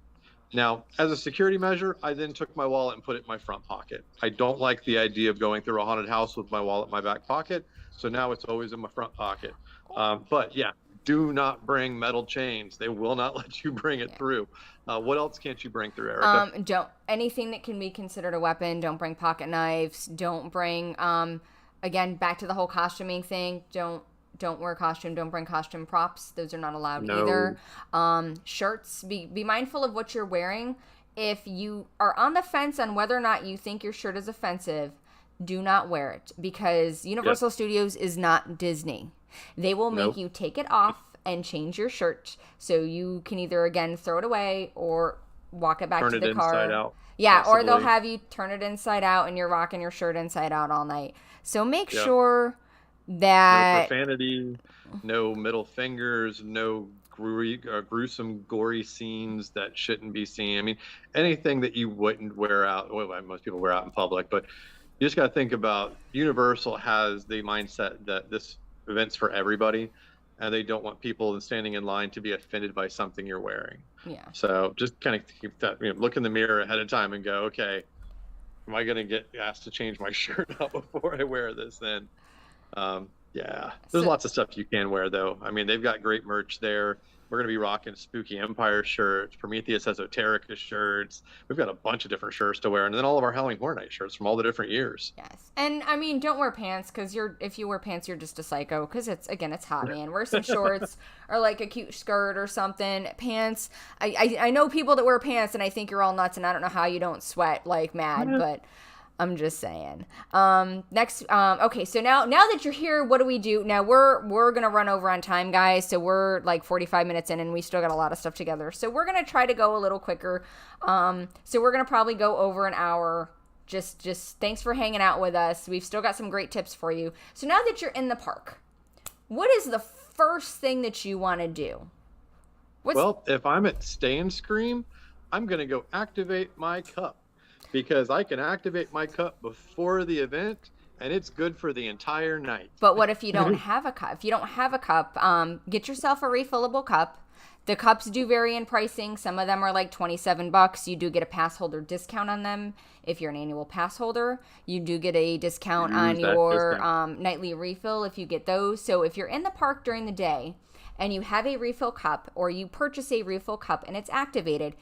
Now, as a security measure, I then took my wallet and put it in my front pocket. I don't like the idea of going through a haunted house with my wallet in my back pocket, so now it's always in my front pocket. But yeah, do not bring metal chains. They will not let you bring it through. What else can't you bring through, Erica?
Don't anything that can be considered a weapon. Don't bring pocket knives. Don't bring. Again, back to the whole costuming thing. Don't wear costume. Don't bring costume props. Those are not allowed either. Shirts. Be mindful of what you're wearing. If you are on the fence on whether or not you think your shirt is offensive, do not wear it because Universal Studios is not Disney. They will make you take it off and change your shirt so you can either again throw it away or walk it back to the car.
Inside out,
yeah,
possibly.
or they'll have you turn it inside out and you're rocking your shirt inside out all night. So make sure that
no profanity, no middle fingers, no gruesome, gory scenes that shouldn't be seen. I mean, anything that you wouldn't wear out. Well, most people wear out in public, but You just got to think about Universal has the mindset that this event's for everybody, and they don't want people standing in line to be offended by something you're wearing.
Yeah.
So just kind of keep that, look in the mirror ahead of time and go, okay, am I going to get asked to change my shirt out before I wear this then? Yeah, there's
So
lots of stuff you can wear though. I mean, they've got great merch there. We're going to be rocking Spooky Empire shirts, Prometheus Esoterica shirts. We've got a bunch of different shirts to wear, and then all of our Halloween Horror Night shirts from all the different years.
yes, and I mean, don't wear pants because if you wear pants, you're just a psycho. Because it's hot, man. Wear some shorts or like a cute skirt or something. Pants. I know people that wear pants, and I think you're all nuts, and I don't know how you don't sweat like mad, but I'm just saying. Next, okay, so now that you're here, what do we do? Now we're gonna run over on time, guys. So we're like 45 minutes in, and we still got a lot of stuff together. So we're gonna try to go a little quicker. So we're gonna probably go over an hour. Just thanks for hanging out with us. We've still got some great tips for you. So now that you're in the park, what is the first thing that you want to do?
Well, if I'm at Stay and Scream, I'm gonna go activate my cup, because I can activate my cup before the event, and it's good for the entire night.
But what if you don't have a cup? If you don't have a cup, get yourself a refillable cup. The cups do vary in pricing. Some of them are like $27. You do get a pass holder discount on them. If you're an annual pass holder, you do get a discount on your nightly refill if you get those. So if you're in the park during the day and you have a refill cup, or you purchase a refill cup and it's activated,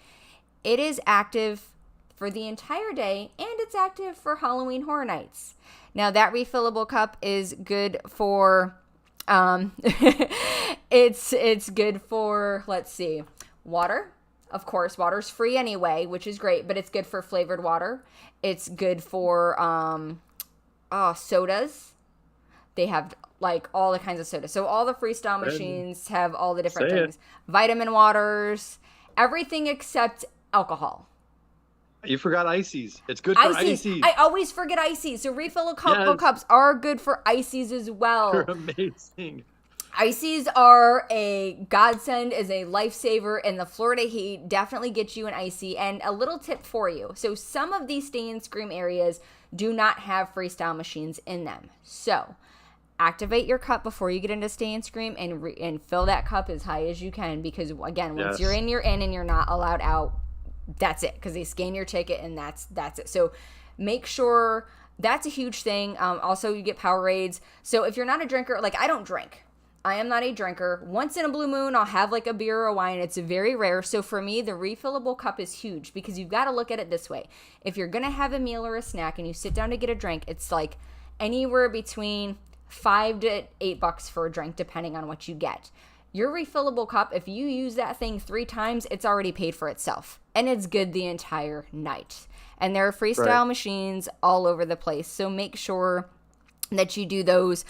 it is active for the entire day, and it's active for Halloween Horror Nights. Now that refillable cup is good for it's good for, let's see, water. Of course, water's free anyway, which is great, but it's good for flavored water. It's good for sodas. They have like all the kinds of sodas. So all the freestyle machines have all the different things. Vitamin waters, everything except alcohol.
You forgot ices. It's good for ices.
I always forget ices. So refillable cups are good for ices as well.
They're amazing.
Ices are a godsend, is a lifesaver, and the Florida heat definitely gets you an icy. And a little tip for you. So some of these Stay and Scream areas do not have freestyle machines in them. So activate your cup before you get into Stay and Scream, and fill that cup as high as you can, because again, once you're in, and you're not allowed out. That's it, because they scan your ticket, and that's it. So make sure that's a huge thing. Also, you get Powerades. So if you're not a drinker, like I don't drink. I am not a drinker. Once in a blue moon, I'll have like a beer or a wine. It's very rare. So for me, the refillable cup is huge, because you've got to look at it this way. If you're going to have a meal or a snack and you sit down to get a drink, it's like anywhere between $5 to $8 for a drink, depending on what you get. Your refillable cup, if you use that thing 3 times, it's already paid for itself. And it's good the entire night. And there are freestyle machines all over the place. So make sure that you do those.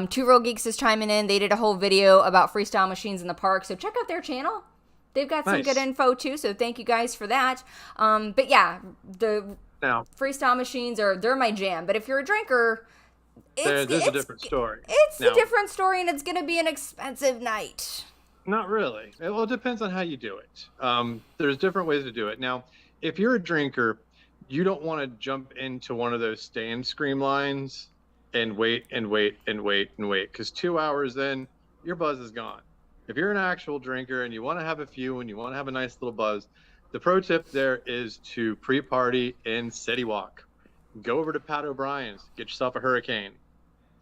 Two Real Geeks is chiming in. They did a whole video about freestyle machines in the park. So check out their channel. They've got some good info too. So thank you guys for that. But yeah, the freestyle machines they're my jam. But if you're a drinker,
there's a different story.
It's a different story, and it's going to be an expensive night.
Not really. Well, it depends on how you do it. There's different ways to do it. Now, if you're a drinker, you don't want to jump into one of those Stay and Scream lines and wait, because 2 hours in, your buzz is gone. If you're an actual drinker and you want to have a few and you want to have a nice little buzz, the pro tip there is to pre-party in City Walk. Go over to Pat O'Brien's, get yourself a Hurricane,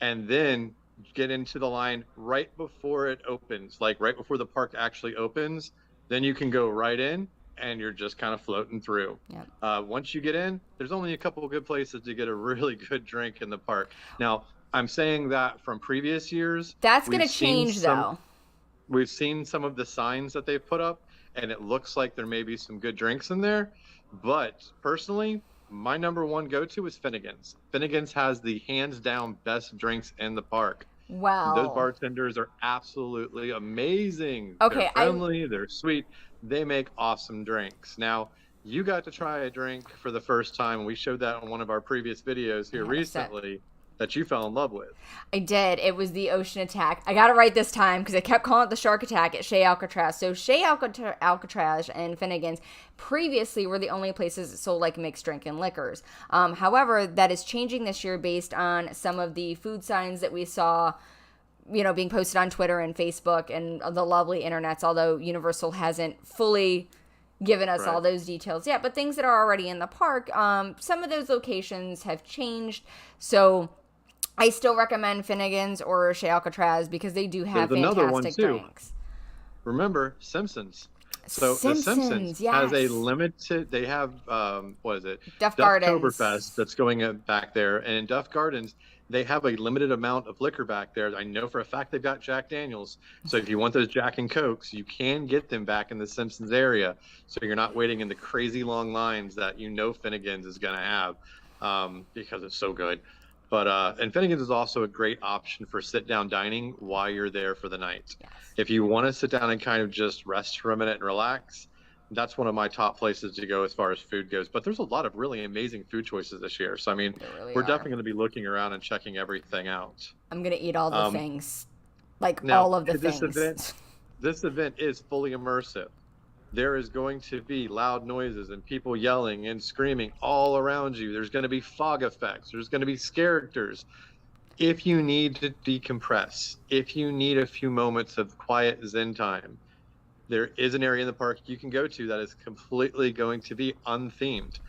and then get into the line right before it opens, like right before the park actually opens. Then you can go right in, and you're just kind of floating through. Yep. Once you get in, there's only a couple of good places to get a really good drink in the park. Now, I'm saying that from previous years.
That's going to change, though.
We've seen some of the signs that they've put up, and it looks like there may be some good drinks in there. But personally, my number one go-to is Finnegan's. Finnegan's has the hands-down best drinks in the park.
Wow.
Those bartenders are absolutely amazing.
Okay,
they're friendly, they're sweet. They make awesome drinks. Now, you got to try a drink for the first time, and we showed that on one of our previous videos here recently. that you fell in love with.
I did. It was the Ocean Attack. I got it right this time because I kept calling it the Shark Attack at Chez Alcatraz. So Chez Alcatraz and Finnegan's previously were the only places that sold like mixed drink and liquors. However, that is changing this year based on some of the food signs that we saw, being posted on Twitter and Facebook and the lovely internets, although Universal hasn't fully given us all those details yet. But things that are already in the park, some of those locations have changed. So I still recommend Finnegan's or Chez Alcatraz because they do have fantastic drinks.
Remember, Simpsons. So The Simpsons has a limited, they have, what is it?
Duff Gardens.
Oktoberfest that's going back there. And in Duff Gardens, they have a limited amount of liquor back there. I know for a fact they've got Jack Daniels. So if you want those Jack and Cokes, you can get them back in the Simpsons area. So you're not waiting in the crazy long lines that Finnegan's is going to have because it's so good. But and Finnegan's is also a great option for sit-down dining while you're there for the night.
Yes.
If you want to sit down and kind of just rest for a minute and relax, that's one of my top places to go as far as food goes. But there's a lot of really amazing food choices this year. So, I mean, we're definitely going to be looking around and checking everything out.
I'm going to eat all the things, all of the things.
This event is fully immersive. There is going to be loud noises and people yelling and screaming all around you. There's going to be fog effects. There's going to be characters. If you need to decompress, if you need a few moments of quiet Zen time, there is an area in the park you can go to that is completely going to be unthemed.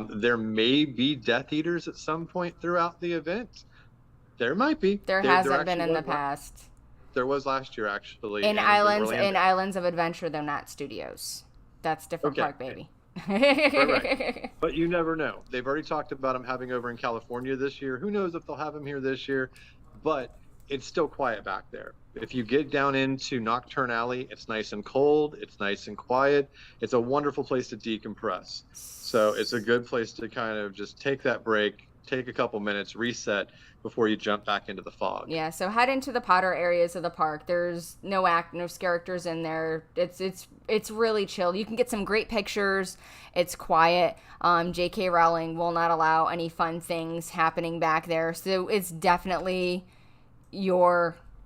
There may be Death Eaters at some point throughout the event. There might be.
There hasn't been in the past.
There was last year, actually.
In Islands of Adventure, though, not Studios. That's different park, baby.
Right. But you never know. They've already talked about them having over in California this year. Who knows if they'll have them here this year? But it's still quiet back there. If you get down into Nocturne Alley, it's nice and cold. It's nice and quiet. It's a wonderful place to decompress. So it's a good place to kind of just take that break, take a couple minutes, reset before you jump back into the fog.
Yeah, so head into the Potter areas of the park. There's no characters in there. It's really chill. You can get some great pictures. It's quiet. J.K. Rowling will not allow any fun things happening back there. So it's definitely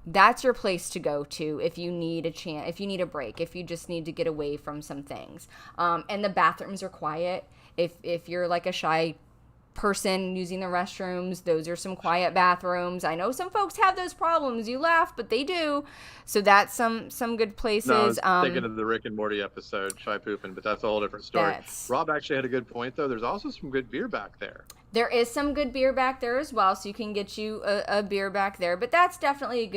that's your place to go to if you need if you need a break, if you just need to get away from some things. And the bathrooms are quiet. If you're like a shy person using the restrooms, those are some quiet bathrooms. I know some folks have those problems. You laugh, but they do. So that's some good places.
No, I was thinking of the Rick and Morty episode, Shy Poopin', but that's a whole different story. Rob actually had a good point, though. There's also some good beer back there.
There is some good beer back there as well, so you can get you a beer back there. But that's definitely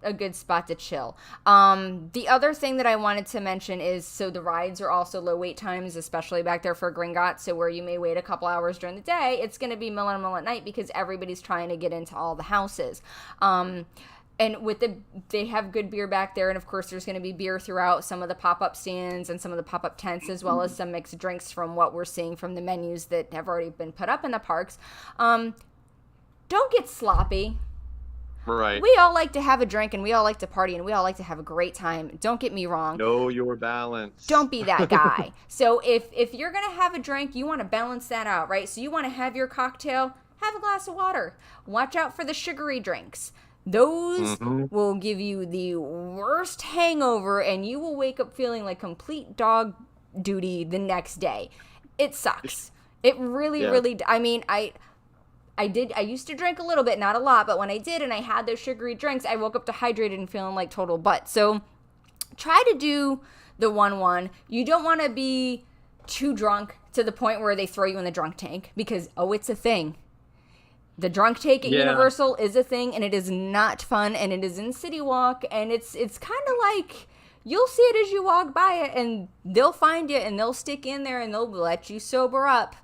a good spot to chill. The other thing that I wanted to mention is, so the rides are also low wait times, especially back there for Gringotts. So where you may wait a couple hours during the day, it's going to be minimal at night because everybody's trying to get into all the houses. And they have good beer back there, and of course there's going to be beer throughout some of the pop-up stands and some of the pop-up tents, as well as some mixed drinks from what we're seeing from the menus that have already been put up in the parks. Don't get sloppy.
Right.
We all like to have a drink, and we all like to party, and we all like to have a great time. Don't get me wrong.
Know your balance.
Don't be that guy. So if you're going to have a drink, you want to balance that out, right? So you want to have your cocktail, have a glass of water. Watch out for the sugary drinks. Those will give you the worst hangover, and you will wake up feeling like complete dog duty the next day. It sucks. It really, I mean, I used to drink a little bit, not a lot, but when I did and I had those sugary drinks, I woke up dehydrated and feeling like total butt. So try to do the 1-1. You don't want to be too drunk to the point where they throw you in the drunk tank because, it's a thing. The drunk tank at Universal is a thing, and it is not fun, and it is in City Walk, and it's kind of like you'll see it as you walk by it, and they'll find you, and they'll stick in there, and they'll let you sober up.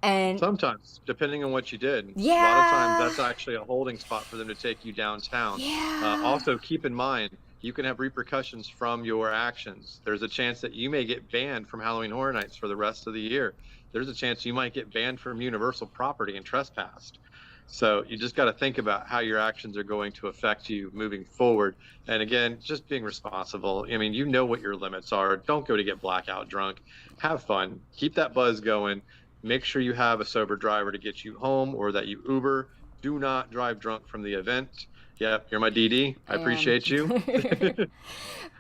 And
sometimes, depending on what you did,
yeah,
a lot of times that's actually a holding spot for them to take you downtown.
Yeah.
Also, keep in mind, you can have repercussions from your actions. There's a chance that you may get banned from Halloween Horror Nights for the rest of the year. There's a chance you might get banned from Universal property and trespassed. So you just got to think about how your actions are going to affect you moving forward. And again, just being responsible. I mean, you know what your limits are. Don't go to get blackout drunk. Have fun. Keep that buzz going. Make sure you have a sober driver to get you home or that you Uber. do not drive drunk from the event. Yep, you're my DD. I
I am.
appreciate you.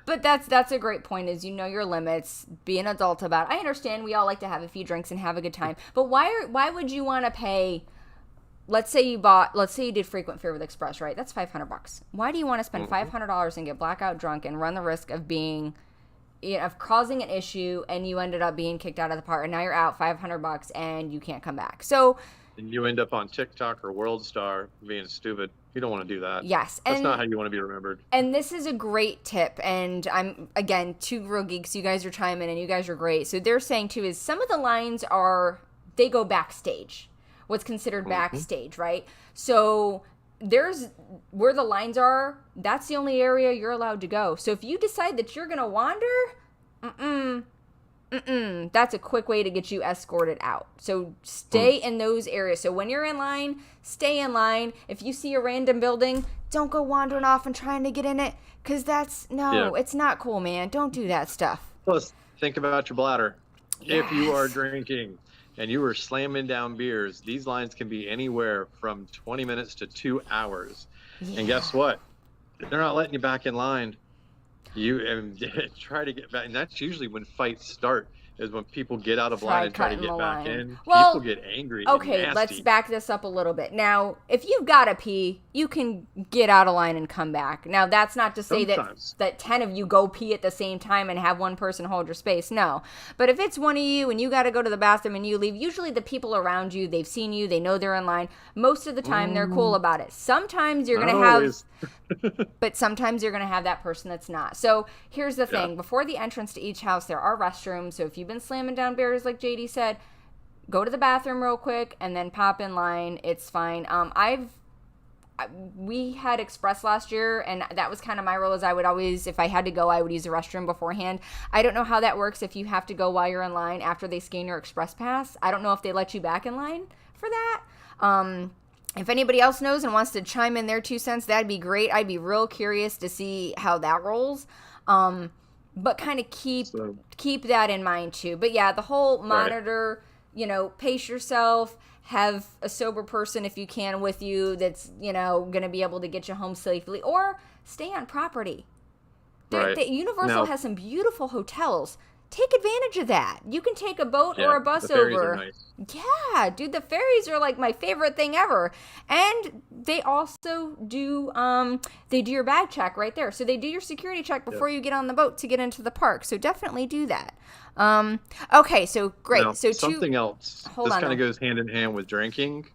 But that's a great point, is you know your limits, be an adult about it. I understand we all like to have a few drinks and have a good time, but why would you want to pay, let's say you did frequent fare with Express, right? That's $500. Why do you want to spend $500 and get blackout drunk and run the risk of being, of causing an issue, and you ended up being kicked out of the park, and now you're out $500 and you can't come back? So
And you end up on TikTok or World Star being stupid. You don't want to do that.
yes,
That's
and
not how you want to be remembered.
and this is a great tip, and I'm, again, two real geeks, you guys are chiming in and you guys are great. So they're saying too is some of the lines they go backstage, what's considered backstage, right? So there's where the lines are, that's the only area you're allowed to go. So if you decide that you're gonna wander, that's a quick way to get you escorted out. So stay in those areas. So when you're in line, stay in line. If you see a random building, don't go wandering off and trying to get in it, because it's not cool, man. Don't do that stuff.
Plus, think about your bladder.
Yes.
If you are drinking and you are slamming down beers, these lines can be anywhere from 20 minutes to 2 hours.
Yeah.
And guess what? They're not letting you back in line. You try to get back, and that's usually when fights start, is when people get out of line and try to get back in.
Well,
people get angry.
Okay,
and
let's
nasty.
back this up a little bit. Now, if you've got to pee, you can get out of line and come back. Now, that's not to say
Sometimes.
that 10 of you go pee at the same time and have one person hold your space. No. But if it's one of you and you got to go to the bathroom and you leave, usually the people around you, they've seen you, they know they're in line. Most of the time, they're cool about it. Sometimes you're going to have... But sometimes you're going to have that person that's not. So here's the thing. Before the entrance to each house, there are restrooms. So if you've been slamming down barriers like JD said, go to the bathroom real quick and then pop in line. It's fine. We had Express last year, and that was kind of my rule, is I would always, if I had to go, I would use the restroom beforehand. I don't know how that works if you have to go while you're in line after they scan your Express pass. I don't know if they let you back in line for that. If anybody else knows and wants to chime in their 2 cents, that'd be great. I'd be real curious to see how that rolls. But kind of keep that in mind too. But yeah, the whole monitor, pace yourself, have a sober person if you can with you that's, going to be able to get you home safely, or stay on property. Universal has some beautiful hotels. Take advantage of that. You can take a boat or a bus
the ferries
over.
Are nice.
Yeah, dude, the ferries are like my favorite thing ever. And they also do they do your bag check right there. So they do your security check before you get on the boat to get into the park. So definitely do that. Okay, so great.
Now,
so
something else. This kind of goes hand in hand with drinking.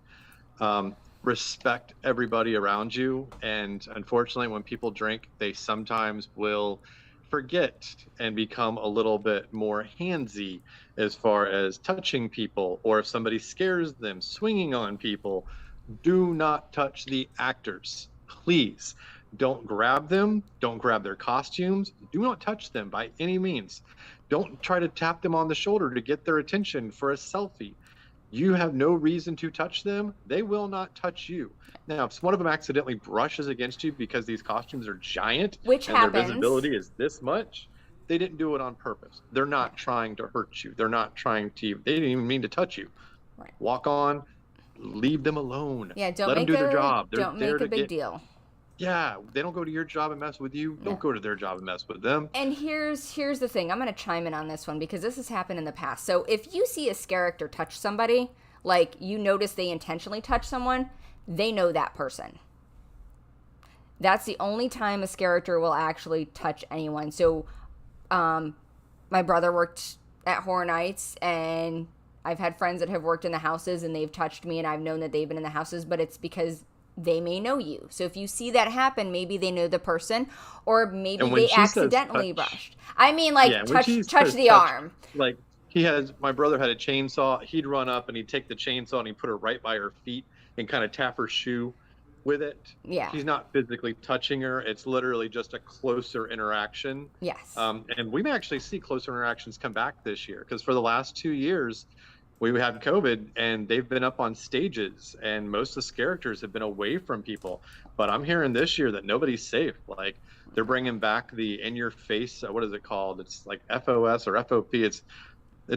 Respect everybody around you, and unfortunately when people drink, they sometimes will forget and become a little bit more handsy as far as touching people, or if somebody scares them, swinging on people. Do not touch the actors, please. Don't grab them, don't grab their costumes, do not touch them by any means. Don't try to tap them on the shoulder to get their attention for a selfie. You have no reason to touch them. They will not touch you. Now, if one of them accidentally brushes against you because these costumes are giant
Which
and
happens.
their visibility is this much, they didn't do it on purpose. They're not trying to hurt you. They're not trying to, they didn't even mean to touch you.
Right.
Walk on, leave them alone.
Yeah,
let them do their job.
Don't make a big deal.
Yeah, they don't go to your job and mess with you. Don't go to their job and mess with them.
And here's the thing. I'm going to chime in on this one because this has happened in the past. So if you see a character touch somebody, like you notice they intentionally touch someone, they know that person. That's the only time a character will actually touch anyone. So my brother worked at Horror Nights, and I've had friends that have worked in the houses and they've touched me, and I've known that they've been in the houses, but it's because they may know you. So if you see that happen, maybe they know the person, or maybe they accidentally brushed. I mean, like, touch the arm.
Like, my brother had a chainsaw. He'd run up and he'd take the chainsaw and he'd put her right by her feet and kind of tap her shoe with it.
Yeah.
He's not physically touching her. It's literally just a closer interaction.
Yes.
And we may actually see closer interactions come back this year, because for the last 2 years, we had COVID and they've been up on stages and most of the characters have been away from people. But I'm hearing this year that nobody's safe. Like, they're bringing back the in your face, what is it called? It's like FOS or FOP. It's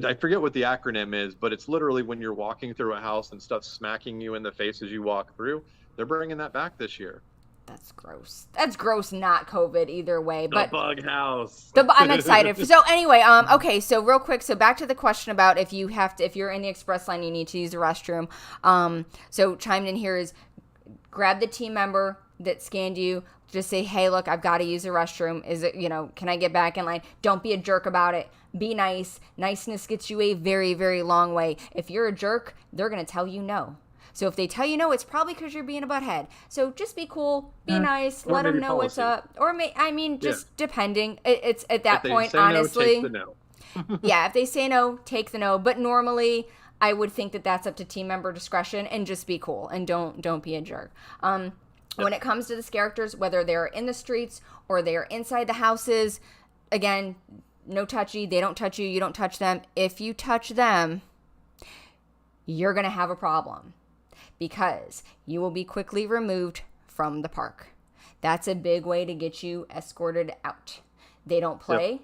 I forget what the acronym is, but it's literally when you're walking through a house and stuff smacking you in the face as you walk through. They're bringing that back this year.
That's gross. That's gross, not COVID either way.
The
But
bug house.
I'm excited. So anyway, okay, so real quick, so back to the question about if you're in the express line, you need to use the restroom. So chimed in here is grab the team member that scanned you. Just say, hey, look, I've got to use the restroom. Is it, can I get back in line? Don't be a jerk about it. Be nice. Niceness gets you a very, very long way. If you're a jerk, they're going to tell you no. So if they tell you no, it's probably because you're being a butthead. So just be cool, be nice, let them know what's up. Or just depending. It's at that point, honestly.
No, take the no.
Yeah, if they say no, take the no. But normally, I would think that that's up to team member discretion, and just be cool and don't be a jerk. When it comes to the characters, whether they're in the streets or they are inside the houses, again, no touchy. They don't touch you. You don't touch them. If you touch them, you're going to have a problem because you will be quickly removed from the park. That's a big way to get you escorted out. They don't play. Yep.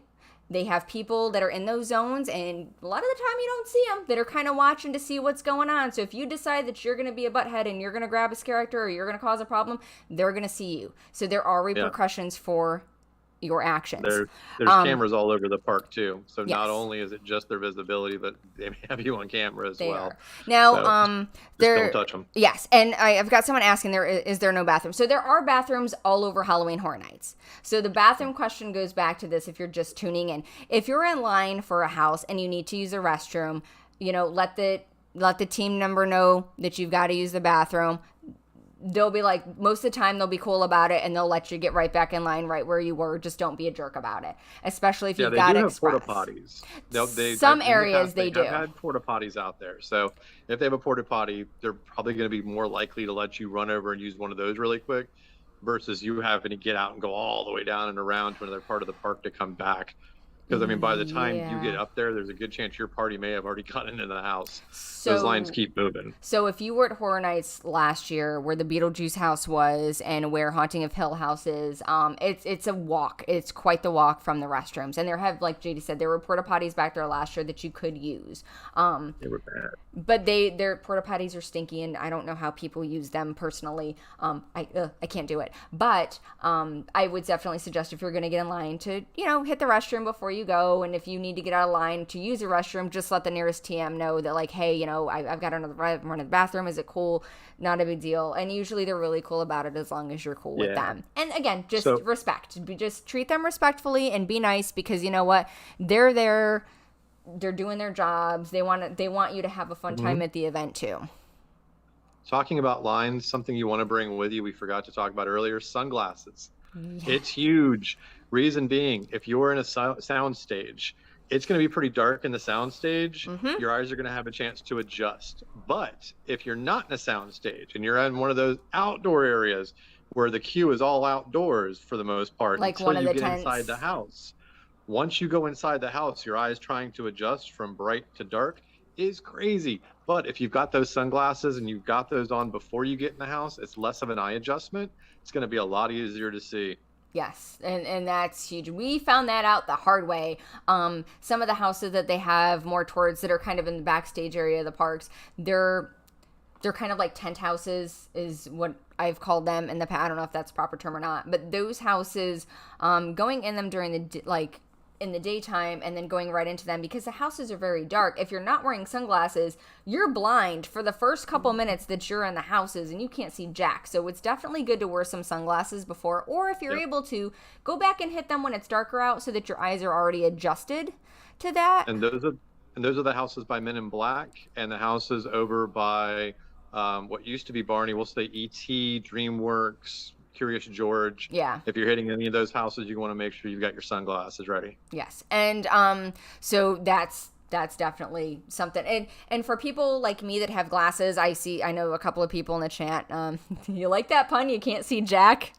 They have people that are in those zones, and a lot of the time you don't see them, that are kind of watching to see what's going on. So if you decide that you're going to be a butthead and you're going to grab a character or you're going to cause a problem, they're going to see you. So there are repercussions for your actions.
There's cameras all over the park too. So
yes.
Not only is it just their visibility, but they have you on camera as well.
Now,
don't touch them.
Yes, and I've got someone asking, is there no bathroom? So there are bathrooms all over Halloween Horror Nights. So the bathroom question goes back to this if you're just tuning in. If you're in line for a house and you need to use a restroom, let the team member know that you've got to use the bathroom. They'll be like, most of the time they'll be cool about it and they'll let you get right back in line right where you were. Just don't be a jerk about it, especially if you've got express.
Porta potties.
Some areas they do.
I've had porta potties out there. So if they have a porta potty, they're probably going to be more likely to let you run over and use one of those really quick versus you having to get out and go all the way down and around to another part of the park to come back. Because, by the time you get up there, there's a good chance your party may have already gotten into the house. Those lines keep moving.
So if you were at Horror Nights last year, where the Beetlejuice house was and where Haunting of Hill House is, it's a walk. It's quite the walk from the restrooms. And there have, like JD said, there were porta potties back there last year that you could use.
They were bad.
But their porta potties are stinky, and I don't know how people use them personally. I can't do it. But I would definitely suggest if you're going to get in line to, hit the restroom before you go, and if you need to get out of line to use a restroom, just let the nearest TM know that, like, hey, I've got another run to the bathroom. Is it cool? Not a big deal. And usually they're really cool about it as long as you're cool with them. And again, just respect. Just treat them respectfully and be nice, because you know what? They're there. They're doing their jobs. They want you to have a fun time at the event too.
Talking about lines, something you want to bring with you, we forgot to talk about earlier, sunglasses.
Yeah.
It's huge. Reason being, if you're in a sound stage, it's going to be pretty dark in the sound stage. Your eyes are going to have a chance to adjust. But if you're not in a sound stage and you're in one of those outdoor areas where the queue is all outdoors for the most part,
like
until
one of
you
the
get
tents
inside the house. Once you go inside the house, your eyes trying to adjust from bright to dark is crazy. But if you've got those sunglasses and you've got those on before you get in the house, it's less of an eye adjustment. It's going to be a lot easier to see.
Yes, and that's huge. We found that out the hard way. Some of the houses that they have more towards that are kind of in the backstage area of the parks, they're kind of like tent houses is what I've called them in the past. I don't know if that's a proper term or not, but those houses, going in them during the in the daytime and then going right into them, because the houses are very dark. If you're not wearing sunglasses, you're blind for the first couple minutes that you're in the houses and you can't see jack. So it's definitely good to wear some sunglasses before, or if you're able to, go back and hit them when it's darker out so that your eyes are already adjusted to that.
And those are the houses by Men in Black, and the houses over by what used to be Barney, we'll say E.T., DreamWorks, Curious George.
Yeah.
If you're hitting any of those houses, you want to make sure you've got your sunglasses ready.
Yes. And so that's definitely something. And for people like me that have glasses, I know a couple of people in the chat. You like that pun? You can't see jack?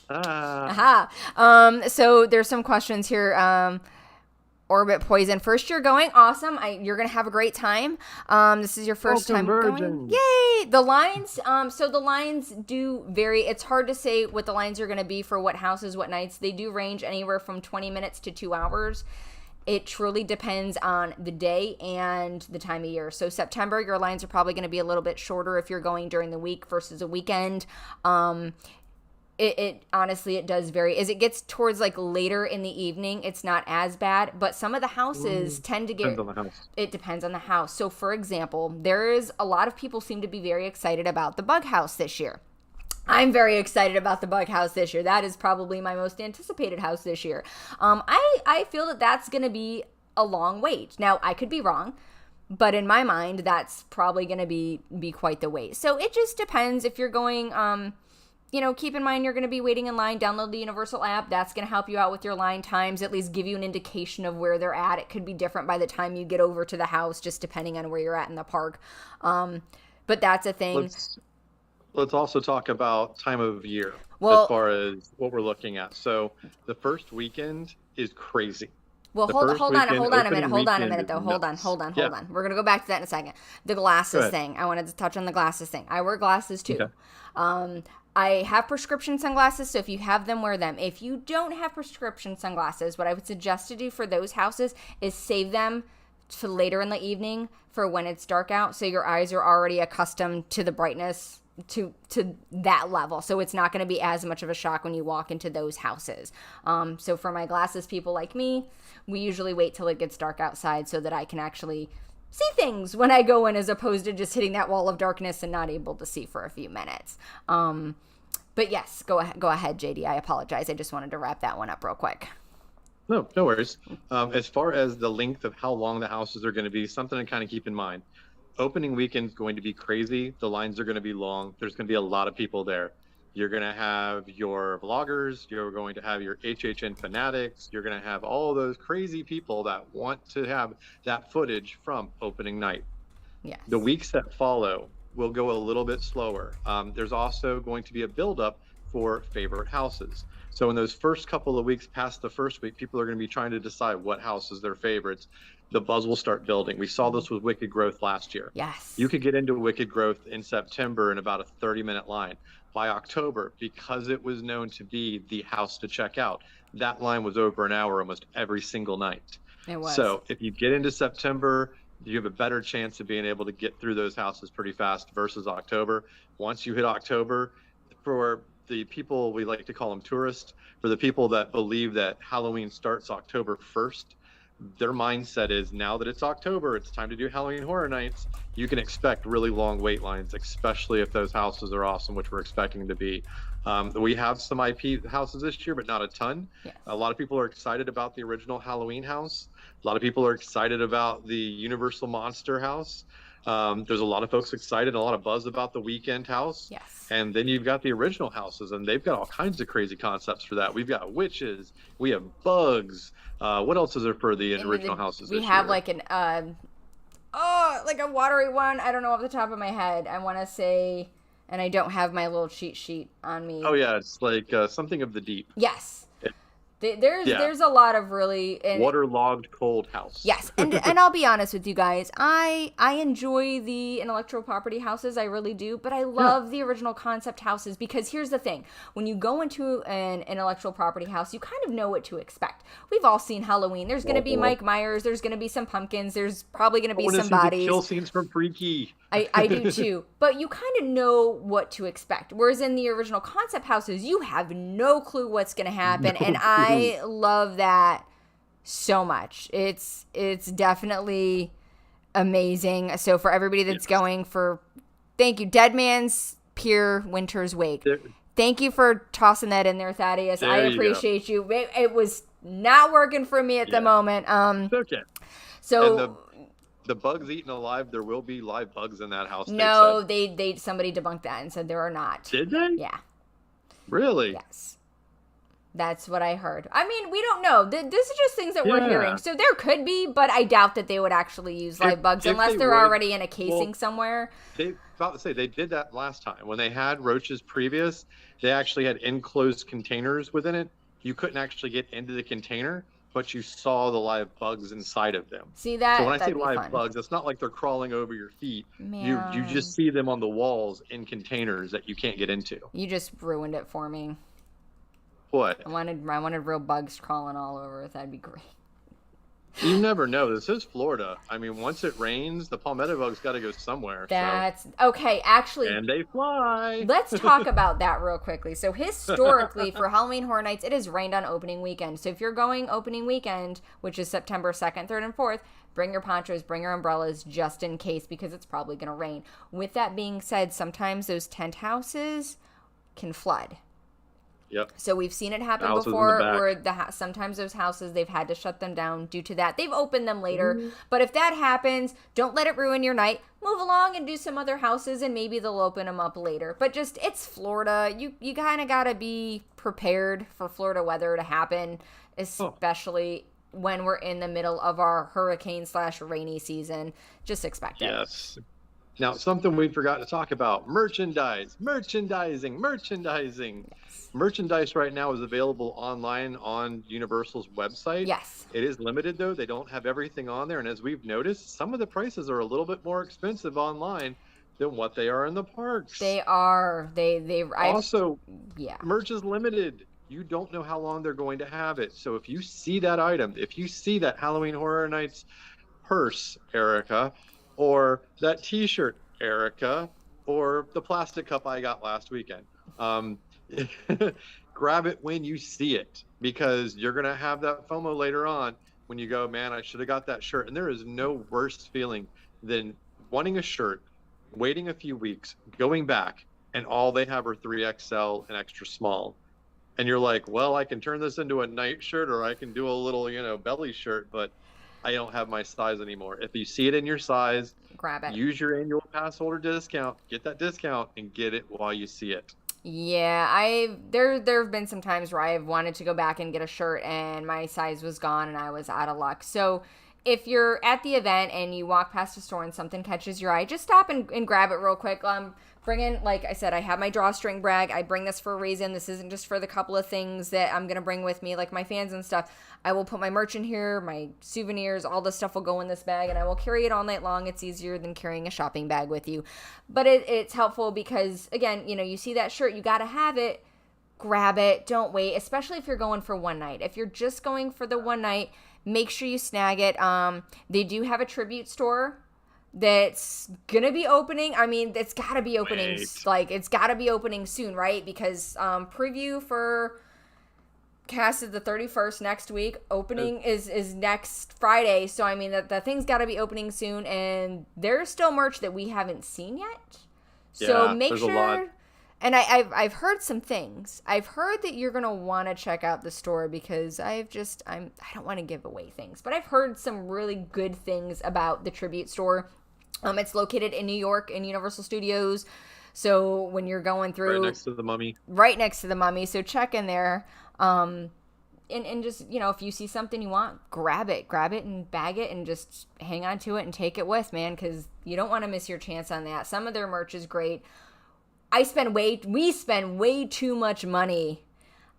Aha. So there's some questions here. Orbit Poison. First year going. Awesome. You're going to have a great time. This is your first time going. Yay! The lines. So the lines do vary. It's hard to say what the lines are going to be for what houses, what nights. They do range anywhere from 20 minutes to 2 hours. It truly depends on the day and the time of year. So September, your lines are probably going to be a little bit shorter if you're going during the week versus a weekend. It honestly, it does vary. As it gets towards like later in the evening, it's not as bad, but some of the houses tend to get,
Depends on the house.
it depends on the house. So for example, there is a lot of people seem to be very excited about the bug house this year. I'm very excited about the bug house this year. That is probably my most anticipated house this year. I feel that that's going to be a long wait. Now, I could be wrong, but in my mind, that's probably going to be quite the wait. So it just depends if you're going, keep in mind you're going to be waiting in line. Download the Universal app. That's going to help you out with your line times, at least give you an indication of where they're at. It could be different by the time you get over to the house, just depending on where you're at in the park. But that's a thing.
Let's also talk about time of year
Well,
as far as what we're looking at. So the first weekend is crazy.
Well,
The
hold
first
on a minute.
weekend,
Hold on a
opening
minute,
weekend
though.
is
Hold
nuts.
on.
Yeah.
We're going to go back to that in a second. The
Go
glasses
ahead.
thing. I wanted to touch on the glasses thing. I wear glasses too.
Okay.
I have prescription sunglasses, so if you have them, wear them. If you don't have prescription sunglasses, what I would suggest to do for those houses is save them to later in the evening for when it's dark out, so your eyes are already accustomed to the brightness to that level, so it's not going to be as much of a shock when you walk into those houses. So for my glasses people like me, we usually wait till it gets dark outside so that I can actually see things when I go in, as opposed to just hitting that wall of darkness and not able to see for a few minutes. But yes, go ahead, JD. I apologize. I just wanted to wrap that one up real quick.
No worries. As far as the length of how long the houses are going to be, something to kind of keep in mind. Opening weekend is going to be crazy. The lines are going to be long. There's going to be a lot of people there. You're going to have your vloggers. You're going to have your HHN fanatics. You're going to have all those crazy people that want to have that footage from opening night.
Yes.
The weeks that follow will go a little bit slower. There's also going to be a buildup for favorite houses. So in those first couple of weeks past the first week, people are going to be trying to decide what house is their favorites. The buzz will start building. We saw this with Wicked Growth last year.
Yes.
You could get into Wicked Growth in September in about a 30-minute line. By October, because it was known to be the house to check out, that line was over an hour almost every single night.
It was.
So if you get into September, you have a better chance of being able to get through those houses pretty fast versus October. Once you hit October, for the people, we like to call them tourists, for the people that believe that Halloween starts October 1st, their mindset is, now that it's October, it's time to do Halloween Horror Nights. You can expect really long wait lines, especially if those houses are awesome, which we're expecting to be. We have some IP houses this year, but not a ton.
Yes.
A lot of people are excited about the original Halloween house. A lot of people are excited about the Universal Monster house. There's a lot of folks excited, a lot of buzz about the Weekend house.
Yes.
And then you've got the original houses, and they've got all kinds of crazy concepts for that. We've got witches, we have bugs. What else is there for the original houses
We
this
have
year?
like an like a watery one. I don't know off the top of my head. I want to say, and I don't have my little cheat sheet on me.
Oh yeah, it's like something of the deep.
Yes.
Yeah.
There's a lot of really
Waterlogged cold house.
Yes, and I'll be honest with you guys, I enjoy the intellectual property houses, I really do, but I love the original concept houses, because here's the thing: when you go into an intellectual property house, you kind of know what to expect. We've all seen Halloween. There's going to be Mike Myers. There's going to be some pumpkins. There's probably going to be some bodies.
Kill scenes from Freaky.
I do too, but you kind of know what to expect. Whereas in the original concept houses, you have no clue what's going to happen, and I love that so much. It's definitely amazing. So for everybody that's going for, thank you, Dead Man's Pier Winter's Wake. Thank you for tossing that in there, Thaddeus. I appreciate you. It was not working for me at the moment.
It's okay.
So.
And the bugs eaten alive, there will be live bugs in that house.
No, they somebody debunked that and said there are not.
Did they?
Yeah.
Really?
Yes. That's what I heard. I mean, we don't know. This is just things that we're hearing. So there could be, but I doubt that they would actually use live bugs unless they're already in a casing somewhere.
They did that last time. When they had roaches previous, they actually had enclosed containers within it. You couldn't actually get into the container, but you saw the live bugs inside of them.
See that?
So when I say live bugs, it's not like they're crawling over your feet. You just see them on the walls in containers that you can't get into.
You just ruined it for me.
What?
I wanted real bugs crawling all over it. That'd be great.
You never know. This is Florida. I mean, once it rains, the palmetto bug's got to go somewhere. So,
That's okay. Actually,
and they fly.
let's talk about that real quickly. So historically, for Halloween Horror Nights, it has rained on opening weekend. So if you're going opening weekend, which is September 2nd, 3rd, and 4th, bring your ponchos, bring your umbrellas just in case, because it's probably going to rain. With that being said, sometimes those tent houses can flood.
Yep.
So we've seen it happen
Houses in the
before,
back.
where sometimes those houses, they've had to shut them down due to that. They've opened them later, but if that happens, don't let it ruin your night. Move along and do some other houses, and maybe they'll open them up later. But just, it's Florida. You kind of gotta be prepared for Florida weather to happen, especially when we're in the middle of our hurricane/rainy season. Just expect it.
Yes. Now, something we forgot to talk about: merchandising.
Yes.
Merchandise right now is available online on Universal's website.
Yes.
It is limited, though. They don't have everything on there. And as we've noticed, some of the prices are a little bit more expensive online than what they are in the parks.
They are.
Also,
yeah.
merch is limited. You don't know how long they're going to have it. So if you see that item, if you see that Halloween Horror Nights purse, Erica, or that t-shirt, Erica, or the plastic cup I got last weekend, grab it when you see it, because you're going to have that FOMO later on when you go, man, I should have got that shirt. And there is no worse feeling than wanting a shirt, waiting a few weeks, going back, and all they have are 3XL and extra small. And you're like, well, I can turn this into a night shirt, or I can do a little, belly shirt, but I don't have my size anymore. If you see it in your size,
Grab it.
use your annual pass holder discount, get that discount, and get it while you see it.
Yeah, there have been some times where I've wanted to go back and get a shirt and my size was gone and I was out of luck. So if you're at the event and you walk past a store and something catches your eye, just stop and grab it real quick. Bring in, like I said, I have my drawstring bag. I bring this for a reason. This isn't just for the couple of things that I'm going to bring with me, like my fans and stuff. I will put my merch in here, my souvenirs, all the stuff will go in this bag, and I will carry it all night long. It's easier than carrying a shopping bag with you. But it's helpful because, again, you see that shirt, you got to have it. Grab it. Don't wait, especially if you're going for one night. If you're just going for the one night, make sure you snag it. They do have a tribute store that's gonna be opening. I mean, it's gotta be opening. It's gotta be opening soon, right? Because preview for cast is the 31st next week. Opening is next Friday. So I mean, the thing's gotta be opening soon, and there's still merch that we haven't seen yet. So make sure. A lot. And I've heard some things. I've heard that you're gonna want to check out the store, because I don't want to give away things, but I've heard some really good things about the tribute store. It's located in New York in Universal Studios. So when you're going through,
right next to the Mummy.
Right next to the Mummy. So check in there. And just, if you see something you want, grab it and bag it and just hang on to it and take it with, man, because you don't want to miss your chance on that. Some of their merch is great. We spend way too much money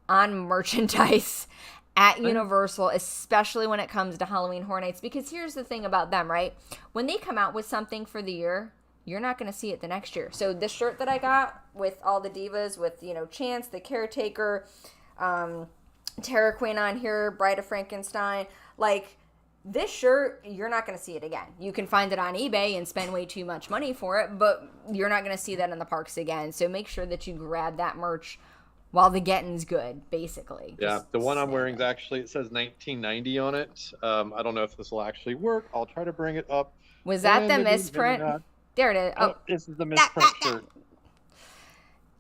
on merchandise at Universal, especially when it comes to Halloween Horror Nights, because here's the thing about them, right? When they come out with something for the year, you're not going to see it the next year. So this shirt that I got with all the divas, with, Chance, the Caretaker, Terror Queen on here, Bride of Frankenstein, this shirt, you're not going to see it again. You can find it on eBay and spend way too much money for it, but you're not going to see that in the parks again. So make sure that you grab that merch while the getting's good, basically.
Yeah, the one I'm wearing is actually, it says 1990 on it. I don't know if this will actually work. I'll try to bring it up.
Was that the misprint? There it is.
Oh, this is the misprint shirt.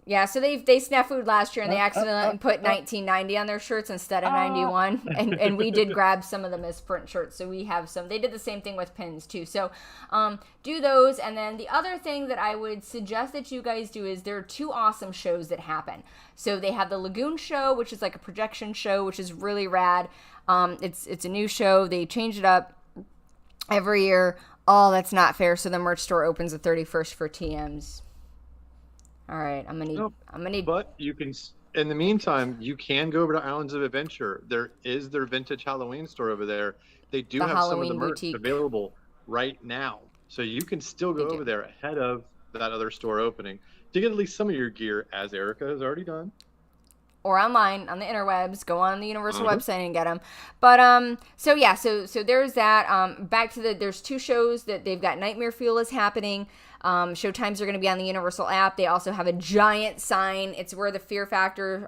Yeah, so they snafu'd last year and they accidentally put 1990 on their shirts instead of 91. And we did grab some of the misprint shirts, so we have some. They did the same thing with pins too. So do those. And then the other thing that I would suggest that you guys do is there are two awesome shows that happen. So they have the Lagoon show, which is like a projection show, which is really rad. It's a new show. They change it up every year. Oh, that's not fair. So the merch store opens the 31st for TMs. All right, I'm gonna need.
But you can, in the meantime, you can go over to Islands of Adventure. There is their vintage Halloween store over there. They do have some of the merch available right now, so you can still go over there ahead of that other store opening to get at least some of your gear, as Erica has already done.
or online on the interwebs. Go on the Universal website and get them. But so yeah, so there's that. Back to there's 2 shows that they've got. Nightmare Fuel is happening. Show times are going to be on the Universal app. They also have a giant sign. It's where the Fear Factor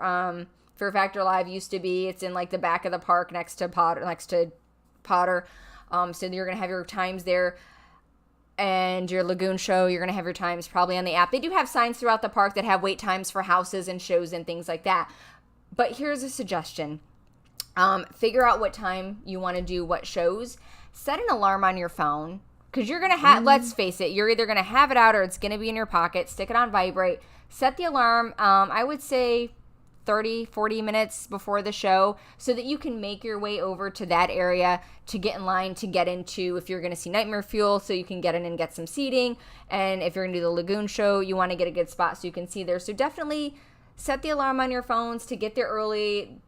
Live used to be. It's in like the back of the park next to Potter. So you're going to have your times there. And your Lagoon show, you're going to have your times probably on the app. They do have signs throughout the park that have wait times for houses and shows and things like that. But here's a suggestion. Figure out what time you want to do what shows. Set an alarm on your phone. Because you're going to have, let's face it, you're either going to have it out or it's going to be in your pocket. Stick it on vibrate. Set the alarm, I would say 30, 40 minutes before the show so that you can make your way over to that area to get in line to get into, if you're going to see Nightmare Fuel, so you can get in and get some seating. And if you're going to do the Lagoon show, you want to get a good spot so you can see there. So definitely set the alarm on your phones to get there early.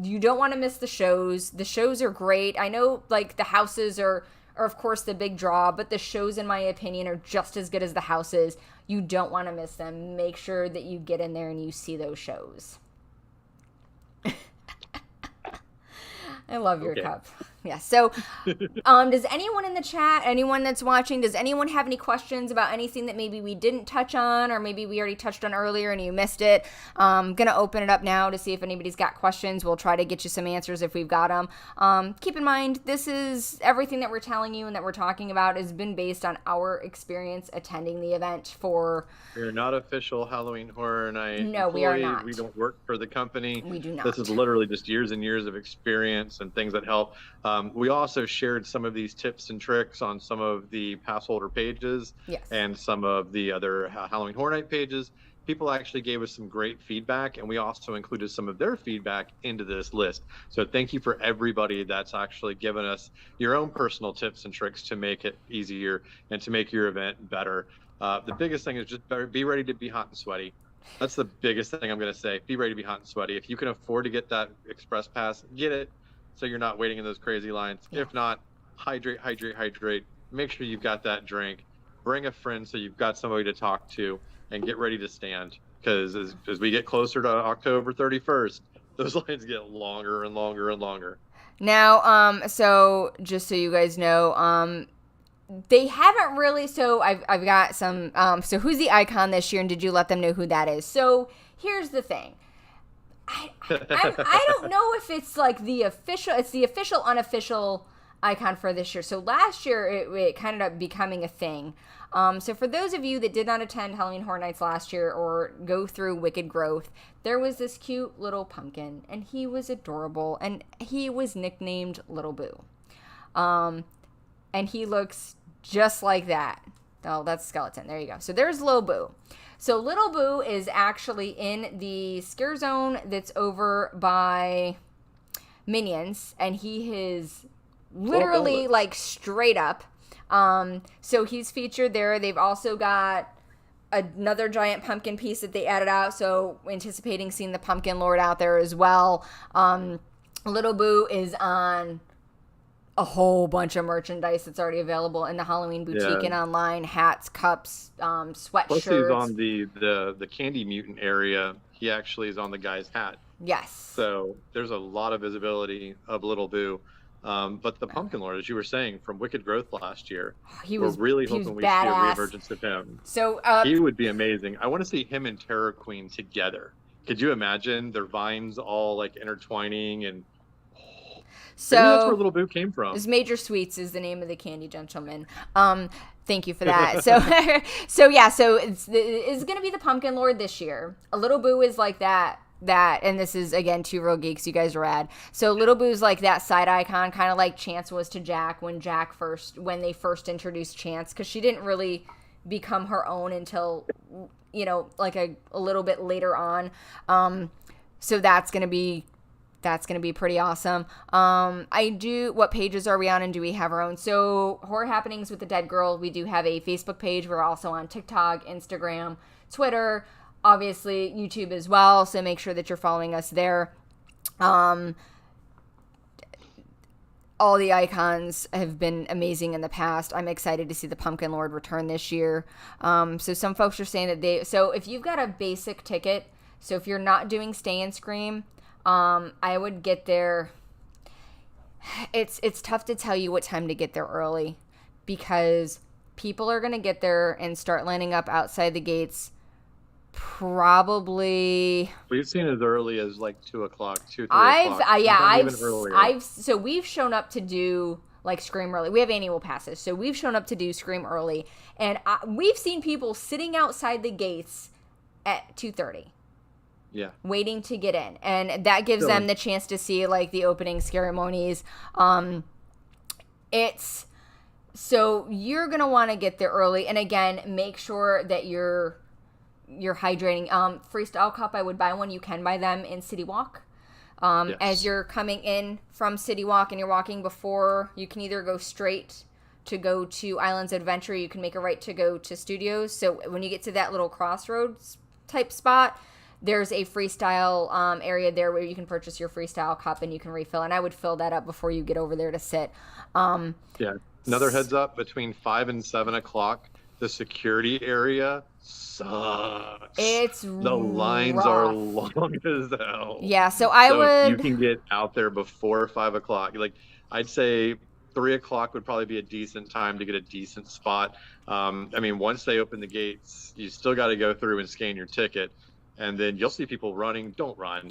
You don't want to miss the shows. The shows are great. I know like the houses are of course the big draw, but the shows in my opinion are just as good as the houses. You don't want to miss them. Make sure that you get in there and you see those shows. I love your cup. Yeah. So, does anyone in the chat, anyone that's watching, does anyone have any questions about anything that maybe we didn't touch on or maybe we already touched on earlier and you missed it? I'm going to open it up now to see if anybody's got questions. We'll try to get you some answers if we've got them. Keep in mind, this is everything that we're telling you and that we're talking about has been based on our experience attending the event for...
We're not official Halloween Horror Night.
No, we are not.
We don't work for the company.
We do not.
This is literally just years and years of experience and things that help. We also shared some of these tips and tricks on some of the pass holder pages and some of the other Halloween Horror Night pages. People actually gave us some great feedback, and we also included some of their feedback into this list. So thank you for everybody that's actually given us your own personal tips and tricks to make it easier and to make your event better. The biggest thing is just be ready to be hot and sweaty. That's the biggest thing I'm going to say. Be ready to be hot and sweaty. If you can afford to get that express pass, get it. So you're not waiting in those crazy lines. If not, hydrate. Make sure you've got that drink. Bring a friend so you've got somebody to talk to, and get ready to stand. Because as we get closer to October 31st, those lines get longer and longer and longer.
Now, so just so you guys know, they haven't really. So I've got some. So who's the icon this year, and did you let them know who that is? So here's the thing. I don't know if it's like the official, it's the official, unofficial icon for this year. So last year it kind of ended up becoming a thing. So for those of you that did not attend Halloween Horror Nights last year or go through Wicked Growth, there was this cute little pumpkin and he was adorable and he was nicknamed Little Boo. And he looks just like that. Oh, that's skeleton. There you go. So there's Little Boo. So Little Boo is actually in the scare zone that's over by Minions, and he is literally like straight up. So he's featured there. They've also got another giant pumpkin piece that they added out, so anticipating seeing the Pumpkin Lord out there as well. Little Boo is on a whole bunch of merchandise that's already available in the Halloween boutique and online. Hats, cups, sweatshirts. Plus he's
on the Candy Mutant area. He actually is on the guy's hat.
Yes.
So there's a lot of visibility of Little Boo. But the Pumpkin Lord, as you were saying, from Wicked Growth last year, we're really hoping we see a reemergence of him. So he would be amazing. I want to see him and Terror Queen together. Could you imagine their vines all like intertwining and... So maybe that's where Little Boo came from.
Major Sweets is the name of the candy gentleman. Thank you for that. So, so it's going to be the Pumpkin Lord this year. A Little Boo is like that, and this is again 2 Real Geeks. You guys are rad. So Little Boo's like that side icon, kind of like Chance was to Jack when they first introduced Chance, because she didn't really become her own until like a little bit later on. So that's gonna be pretty awesome. What pages are we on and do we have our own? So Horror Happenings with the Dead Girl, we do have a Facebook page. We're also on TikTok, Instagram, Twitter, obviously YouTube as well. So make sure that you're following us there. All the icons have been amazing in the past. I'm excited to see the Pumpkin Lord return this year. So some folks are saying that so if you've got a basic ticket So if you're not doing Stay and Scream, I would get there. It's tough to tell you what time to get there early, because people are going to get there and start lining up outside the gates probably.
We've seen as early as like 2 o'clock, 2, 3 o'clock.
So we've shown up to do like Scream early. We have annual passes, so we've shown up to do Scream early, and we've seen people sitting outside the gates at 2:30.
Yeah.
Waiting to get in, and that gives them the chance to see like the opening ceremonies. It's so you're gonna want to get there early, and again, make sure that you're hydrating. Freestyle Cup, I would buy one. You can buy them in City Walk.
Yes.
As you're coming in from City Walk and you're walking before, you can either go straight to go to Islands of Adventure. You can make a right to go to Studios. So when you get to that little crossroads type spot, there's a freestyle area there where you can purchase your Freestyle Cup and you can refill. And I would fill that up before you get over there to sit.
Yeah. Another heads up, between 5 and 7 o'clock, the security area sucks.
It's
the lines
rough.
are long as hell.
Yeah, so
you can get out there before 5 o'clock. Like, I'd say 3 o'clock would probably be a decent time to get a decent spot. I mean, once they open the gates, you still got to go through and scan your ticket. And then you'll see people running. Don't run.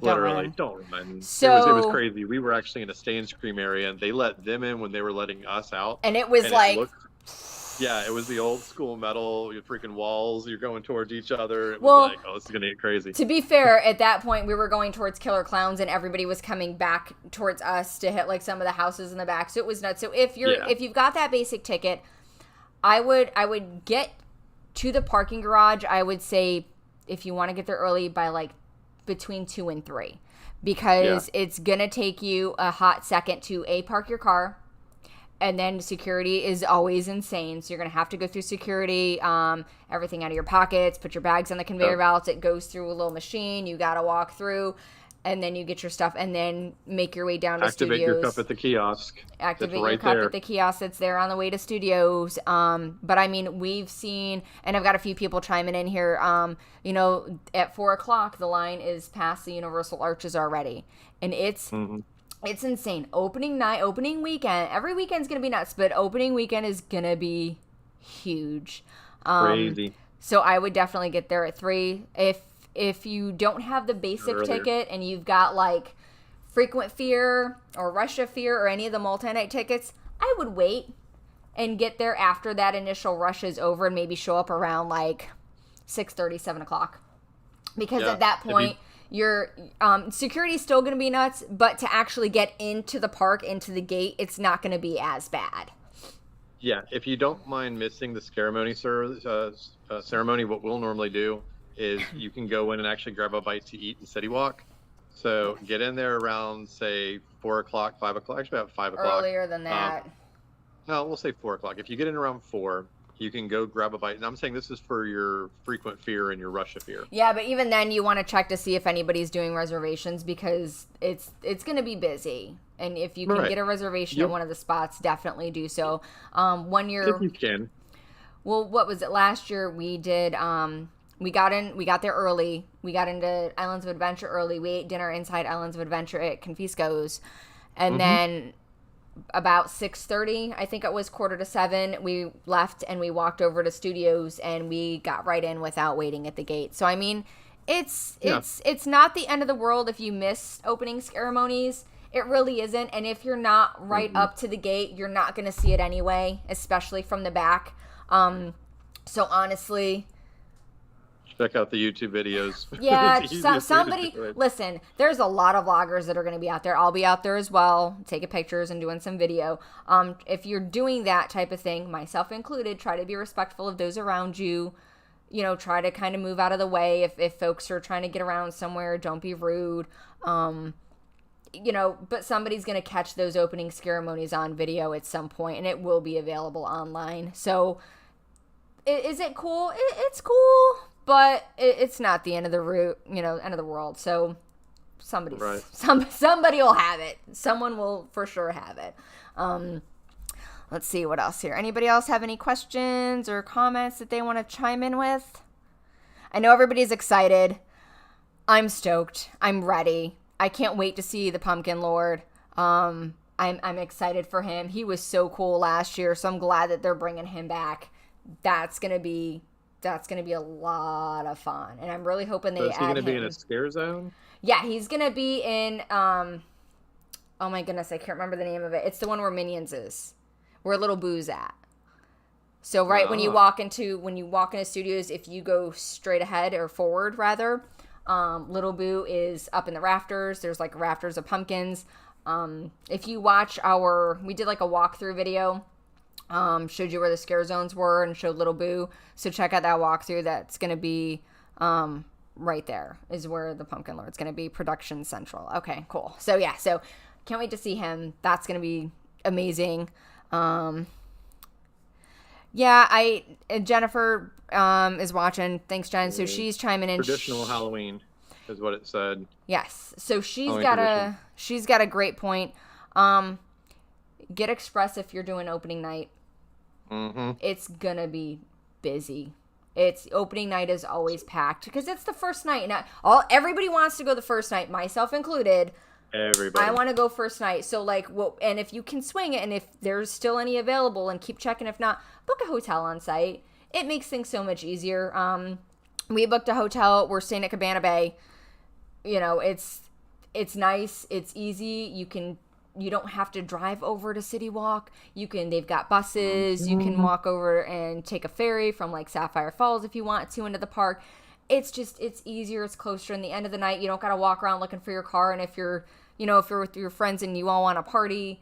Literally,
don't run.
So,
it was crazy. We were actually in a Stay and Scream area, and they let them in when they were letting us out.
And it was
yeah, it was the old school metal, you freaking walls. You're going towards each other. It
was
like, oh, this is gonna get crazy.
To be fair, at that point, we were going towards Killer Clowns, and everybody was coming back towards us to hit like some of the houses in the back. So it was nuts. So if you've got that basic ticket, I would get to the parking garage. I would say, if you want to get there early, by like between 2 and 3, because it's going to take you a hot second to park your car. And then security is always insane. So you're going to have to go through security, everything out of your pockets, put your bags on the conveyor belts. It goes through a little machine. You got to walk through, and then you get your stuff, and then make your way down to Studios.
Activate your cup at the kiosk.
Activate your cup at the kiosk that's there on the way to Studios. But I mean, we've seen, and I've got a few people chiming in here, at 4 o'clock, the line is past the Universal Arches already. And it's insane. Opening night, opening weekend, every weekend's going to be nuts, but opening weekend is going to be huge.
Crazy.
So I would definitely get there at 3. If you don't have the basic ticket and you've got like Frequent Fear or Rush of Fear or any of the multi-night tickets, I would wait and get there after that initial rush is over, and maybe show up around like 6:30, 7 o'clock. Because at that point, your security's still going to be nuts, but to actually get into the park, into the gate, it's not going to be as bad.
Yeah, if you don't mind missing the ceremony, what we'll normally do is you can go in and actually grab a bite to eat in City Walk. So get in there around, say, 4 o'clock, 5 o'clock, actually about 5 o'clock.
Earlier than that.
No, we'll say 4 o'clock. If you get in around 4, you can go grab a bite. And I'm saying this is for your Frequent Fear and your Rush of Fear.
Yeah, but even then you want to check to see if anybody's doing reservations, because it's going to be busy. And if you can get a reservation at one of the spots, definitely do so. One year,
if you can.
Well, what was it? Last year we did. We got there early. We got into Islands of Adventure early. We ate dinner inside Islands of Adventure at Confisco's, and then about 6:30, I think it was 6:45, we left and we walked over to Studios, and we got right in without waiting at the gate. So I mean, it's not the end of the world if you miss opening ceremonies. It really isn't. And if you're not right up to the gate, you're not going to see it anyway, especially from the back. So honestly,
check out the YouTube videos.
Yeah, somebody, listen, there's a lot of vloggers that are going to be out there. I'll be out there as well, taking pictures and doing some video. If you're doing that type of thing, myself included, try to be respectful of those around you. You know, try to kind of move out of the way. If folks are trying to get around somewhere, don't be rude. But somebody's going to catch those opening ceremonies on video at some point, and it will be available online. So, is it cool? It's cool. But it's not the end of the end of the world. So somebody will have it. Someone will for sure have it. Let's see what else here. Anybody else have any questions or comments that they want to chime in with? I know everybody's excited. I'm stoked. I'm ready. I can't wait to see the Pumpkin Lord. I'm excited for him. He was so cool last year, so I'm glad that they're bringing him back. That's gonna be a lot of fun, and I'm really hoping
So
they
is he
add
gonna be in a
him.
scare zone?
Yeah, he's gonna be in. Oh my goodness, I can't remember the name of it. It's the one where Minions is, where Little Boo's at. So right when you
Ah,
walk into studios, if you go straight ahead or forward rather, Little Boo is up in the rafters. There's like rafters of pumpkins. If you watch we did like a walkthrough video, showed you where the scare zones were and showed Little Boo. So check out that walkthrough. That's gonna be right there is where the Pumpkin Lord's gonna be. Production Central. Okay, cool. So yeah, so can't wait to see him. That's gonna be amazing. Yeah, Jennifer is watching. Thanks, Jen. So she's chiming in.
traditional Halloween is what it said.
Yes. So
Halloween tradition.
she's got a great point. Get Express if you're doing opening night.
Mm-hmm.
It's gonna be busy. It's opening night is always packed because it's the first night, and everybody wants to go the first night, myself included.
Everybody.
I want to go first night. So and if you can swing it, and if there's still any available, and keep checking. If not, book a hotel on site. It makes things so much easier. We booked a hotel. We're staying at Cabana Bay. You know, it's nice. It's easy. You don't have to drive over to City Walk. They've got buses. You can walk over and take a ferry from like Sapphire Falls if you want to into the park. It's easier. It's closer. In the end of the night, you don't got to walk around looking for your car. And if you're with your friends and you all want to party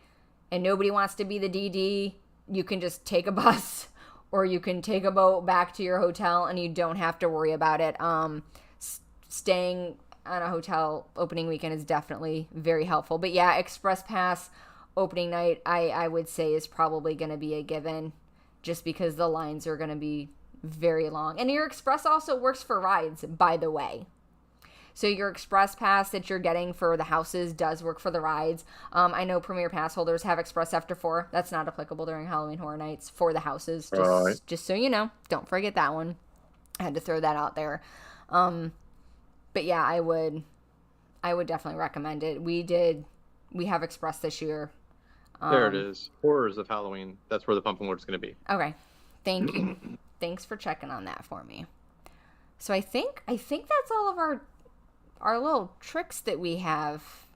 and nobody wants to be the DD, you can just take a bus or you can take a boat back to your hotel and you don't have to worry about it. Staying on a hotel opening weekend is definitely very helpful. But yeah, Express Pass opening night, I would say is probably going to be a given just because the lines are going to be very long. And your Express also works for rides, by the way. So your Express Pass that you're getting for the houses does work for the rides. I know Premier Pass holders have Express After 4. That's not applicable during Halloween Horror Nights for the houses. Just so you know. Don't forget that one. I had to throw that out there. But yeah, I would definitely recommend it. We have Express this year.
There it is. Horrors of Halloween. That's where the Pumpkin Lord's going to be.
Okay. Thank you. Thanks for checking on that for me. So I think that's all of our little tricks that we have.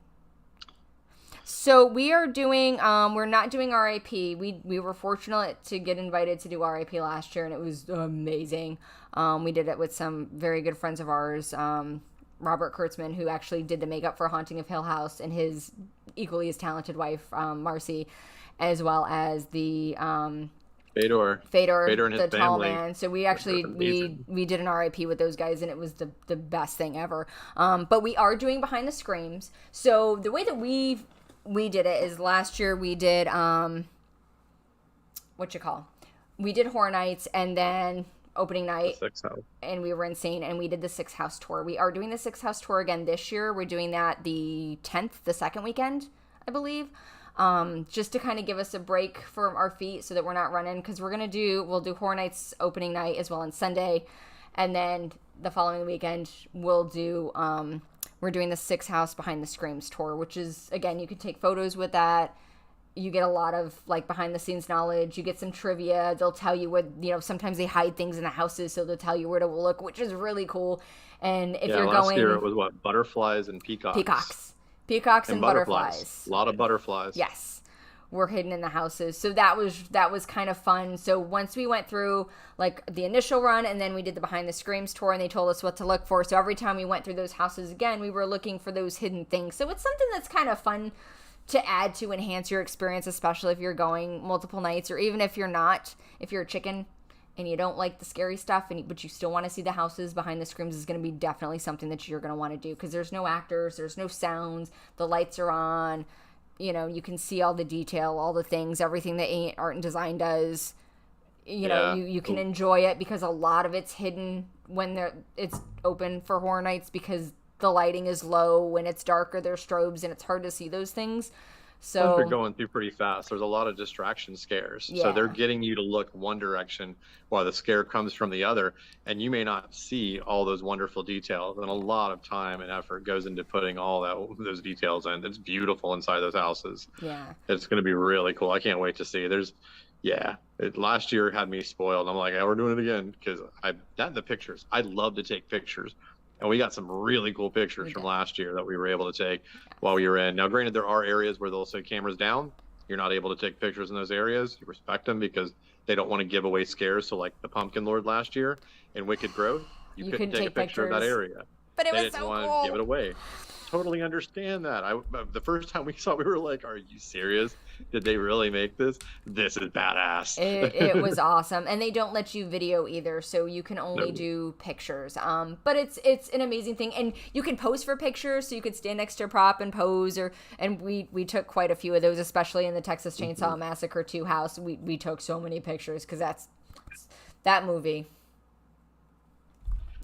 So we are doing we're not doing RIP. We were fortunate to get invited to do RIP last year and it was amazing. We did it with some very good friends of ours. Robert Kurtzman, who actually did the makeup for Haunting of Hill House, and his equally as talented wife, Marcy, as well as the Fedor and his tall
family.
man. So we actually we did an RIP with those guys, and it was the best thing ever. But we are doing Behind the Screams. So the way that we did it is last year we did we did Horror Nights and then opening night, and we were insane, and we did the Six House tour. We are doing the Six House tour again this year. We're doing that the 10th, the second weekend, I believe, just to kind of give us a break from our feet so that we're not running, because we'll do Horror Nights opening night as well on Sunday, and then the following weekend we're doing the Six House Behind the Screams tour, which is, again, you can take photos with that. You get a lot of like behind the scenes knowledge. You get some trivia. They'll tell you sometimes they hide things in the houses, so they'll tell you where to look, which is really cool. And if you're
last
going,
year it was what, butterflies and peacocks.
Peacocks and butterflies.
A lot of butterflies.
Yes, were hidden in the houses. So that was kind of fun. So once we went through like the initial run, and then we did the Behind the Screams tour, and they told us what to look for. So every time we went through those houses again, we were looking for those hidden things. So it's something that's kind of fun to add to enhance your experience, especially if you're going multiple nights, or even if you're a chicken and you don't like the scary stuff, but you still want to see the houses. Behind the Screams is going to be definitely something that you're going to want to do, because there's no actors, there's no sounds, the lights are on, you can see all the detail, all the things, everything that Art and Design does. You can enjoy it because a lot of it's hidden when it's open for Horror Nights, because the lighting is low. When it's darker, there's strobes and it's hard to see those things.
Plus, they're
So
going through pretty fast. There's a lot of distraction scares. So they're
yeah,
getting you to look one direction while the scare comes from the other. And you may not see all those wonderful details. And a lot of time and effort goes into putting all those details in. It's beautiful inside those houses.
yeah.
It's going to be really cool. I can't wait to see. Last year had me spoiled. I'm like, yeah, we're doing it again because the pictures. I'd love to take pictures. And we got some really cool pictures
We
from
did.
last year that we were able to take while we were in. Now, granted, there are areas where they'll say cameras down. You're not able to take pictures in those areas. You respect them because they don't want to give away scares. So, like the Pumpkin Lord last year in Wicked Grove, you
You
couldn't
couldn't
take a
take
picture of that
pictures,
area.
but it
They
was
didn't
so
want to give it
cool.
away. Totally understand that. The first time we saw, we were like, "Are you serious? Did they really make this? This is
It
badass."
was awesome, and they don't let you video either, so you can only
No.
do pictures. But it's an amazing thing, and you can pose for pictures, so you could stand next to a prop and pose, and we took quite a few of those, especially in the Texas Chainsaw Massacre 2 house. We took so many pictures because that movie.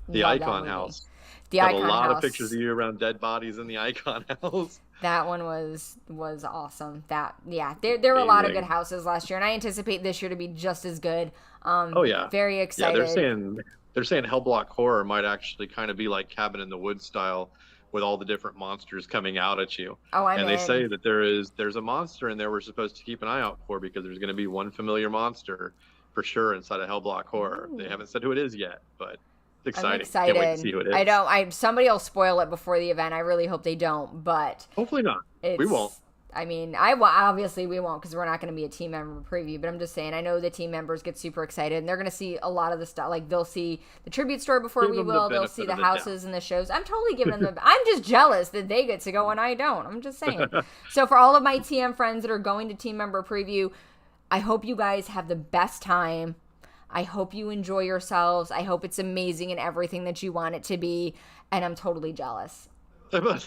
The
Love that
Icon
movie.
House.
The
Have a
Icon
lot of
House.
pictures of you around dead bodies in the Icon House.
That one was awesome. There were a lot of good
Amazing.
houses last year, and I anticipate this year to be just as good.
Oh yeah,
Very
yeah. They're
excited.
saying Hellblock Horror might actually kind of be like Cabin in the Woods style, with all the different monsters coming out at you.
Oh, I'm
And they
in.
say that there's a monster in there we're supposed to keep an eye out for because there's going to be one familiar monster for sure inside of Hellblock Horror. They
Ooh.
haven't said who it is yet, but it's
I'm
exciting. Can't wait to see
excited.
who it is.
I don't. Somebody will spoil it before the event. I really hope they don't. But
Hopefully not.
it's.
We won't.
I mean, obviously we won't because we're not going to be a team member preview. But I'm just saying, I know the team members get super excited and they're going to see a lot of the stuff. Like they'll see the tribute store before
Give
we
them the
will. They'll
benefit
see
of
the
the doubt.
houses and the shows. I'm totally giving them the. I'm just jealous that they get to go and I don't. I'm just saying. So for all of my TM friends that are going to team member preview, I hope you guys have the best time. I hope you enjoy yourselves. I hope it's amazing and everything that you want it to be. And I'm totally jealous.
And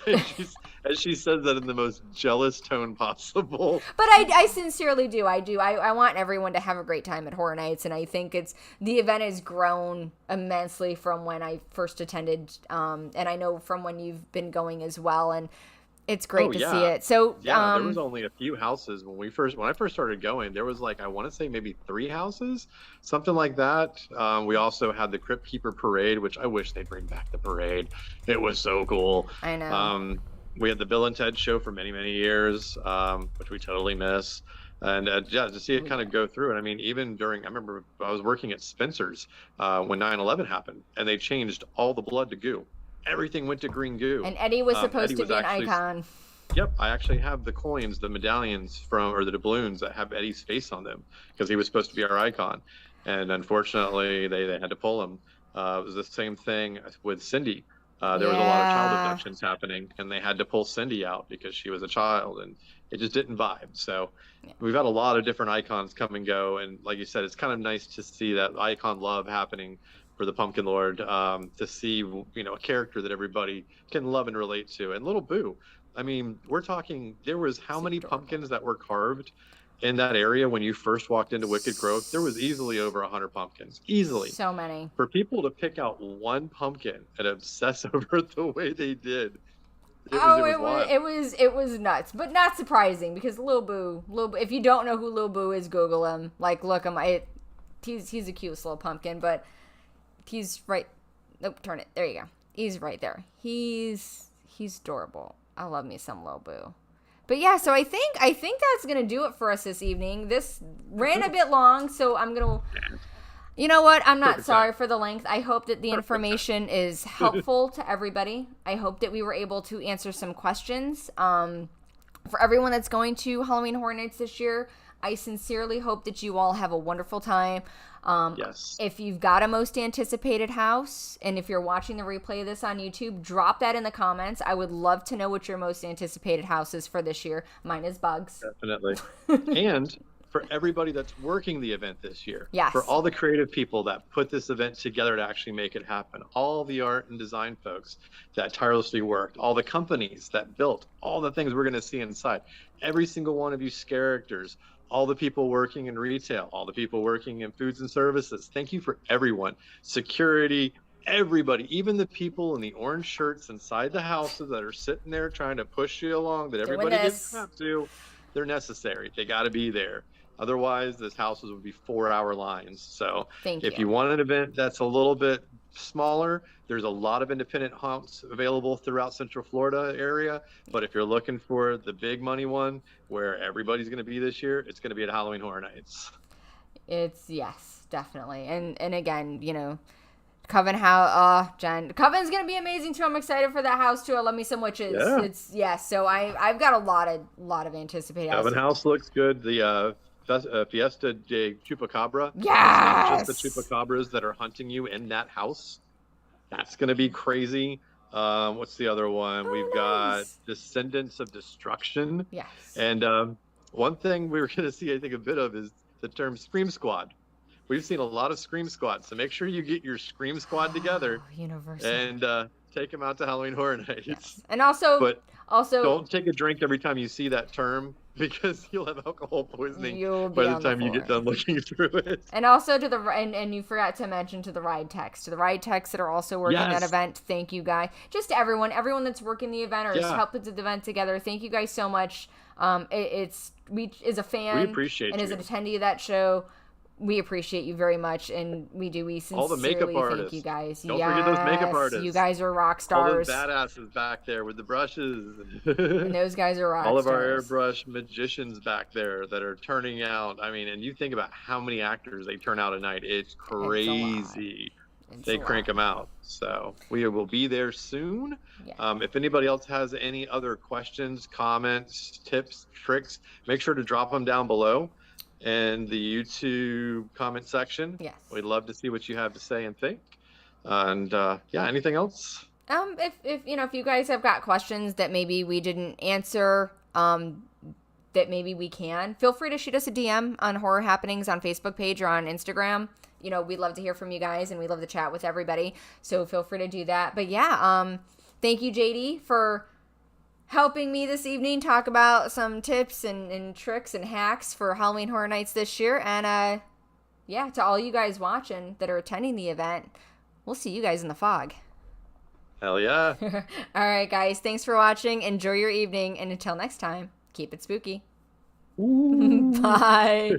she says that in the most jealous tone possible.
But I sincerely do. I want everyone to have a great time at Horror Nights. And I think the event has grown immensely from when I first attended. And I know from when you've been going as well. And it's great to see it. So
yeah, there was only a few houses when I first started going. There was like I want to say maybe 3 houses, something like that. We also had the Crypt Keeper Parade, which I wish they'd bring back the parade. It was so cool.
I know.
We had the Bill and Ted show for many years, which we totally miss. And yeah, to see it kind of go through. And I mean, even I remember I was working at Spencer's when 9/11 happened, and they changed all the blood to goo. Everything went to green goo.
And Eddie was supposed
Eddie
to
was
be an
actually-
icon.
Yep, I actually have the coins, the medallions or the doubloons that have Eddie's face on them because he was supposed to be our icon. And unfortunately, they had to pull him. It was the same thing with Cindy. There was a lot of child abductions happening, and they had to pull Cindy out because she was a child, and it just didn't vibe. So we've had a lot of different icons come and go. And like you said, it's kind of nice to see that icon love happening for the Pumpkin Lord, to see, a character that everybody can love and relate to. And Little Boo, I mean, we're talking, there was how many pumpkins that were carved in that area when you first walked into Wicked Grove? There was easily over 100 pumpkins, easily.
So many.
For people to pick out one pumpkin and obsess over it the way they did,
it was nuts, but not surprising because Lil Boo, if you don't know who Lil Boo is, Google him. Like, look him. He's a cute little pumpkin, but he's right. Nope, turn it. There you go. He's right there. He's adorable. I love me some Lil Boo. But yeah, so I think that's gonna do it for us this evening. This ran a bit long, so I'm gonna. You know what? I'm not sorry for the length. I hope that the information is helpful to everybody. I hope that we were able to answer some questions. For everyone that's going to Halloween Horror Nights this year, I sincerely hope that you all have a wonderful time.
Yes.
If you've got a most anticipated house, and if you're watching the replay of this on YouTube, drop that in the comments. I would love to know what your most anticipated house is for this year. Mine is Bugs.
Definitely. And for everybody that's working the event this year.
Yes.
For all the creative people that put this event together to actually make it happen. All the art and design folks that tirelessly worked. All the companies that built all the things we're going to see inside. Every single one of you characters. All the people working in retail. All the people working in foods and services. Thank you for everyone. Security. Everybody. Even the people in the orange shirts inside the houses that are sitting there trying to push you along that everybody gets up to. they're necessary. They got to be there. Otherwise, this houses would be 4-hour lines. So
Thank
if
you.
you want an event that's a little bit smaller, there's a lot of independent homes available throughout Central Florida area. But if you're looking for the big money one where everybody's going to be this year, it's going to be at Halloween Horror Nights.
It's yes, definitely. And again, you know, Coven Jen. Coven's gonna be amazing too. I'm excited for that house too. I love me some witches.
Yeah.
It's so I've got a lot of anticipated
Coven
houses.
House looks good. The Fiesta de Chupacabra. It's not just the
Yes.
chupacabras that are hunting you in that house. That's going to be crazy. What's the other one?
Oh,
We've got
nice.
Descendants of Destruction.
Yes.
And one thing we were going to see, I think, a bit of is the term Scream Squad. We've seen a lot of Scream Squads. So make sure you get your Scream Squad together
Universal.
and take them out to Halloween Horror Nights.
Yes. And also
Don't take a drink every time you see that term because you'll have alcohol poisoning by the time you get done looking through it.
And also to the and you forgot to mention to the ride techs that are also working that event. Thank you guys. Just to everyone that's working the event or has helped put the event together. Thank you guys so much. We as a fan
we appreciate
and
you.
As an attendee of that show, we appreciate you very much, and we sincerely
all the makeup artists.
Thank you guys.
Don't forget those makeup artists.
You guys are rock stars.
All those badasses back there with the brushes.
And those guys are rock
all of
stars.
our airbrush magicians back there that are turning out. I mean, and you think about how many actors they turn out a night. It's crazy. They crank them out. So we will be there soon.
Yeah.
If anybody else has any other questions, comments, tips, tricks, make sure to drop them down below in the YouTube comment section.
Yes.
We'd love to see what you have to say and think. And anything else?
If you guys have got questions that maybe we didn't answer, that maybe we can, feel free to shoot us a DM on Horror Happenings on Facebook page or on Instagram. You know, we'd love to hear from you guys and we love to chat with everybody. So feel free to do that. But yeah, thank you, JD, for helping me this evening talk about some tips and tricks and hacks for Halloween Horror Nights this year. And to all you guys watching that are attending the event, we'll see you guys in the fog.
Hell yeah.
All right, guys. Thanks for watching. Enjoy your evening. And until next time, keep it spooky. Bye.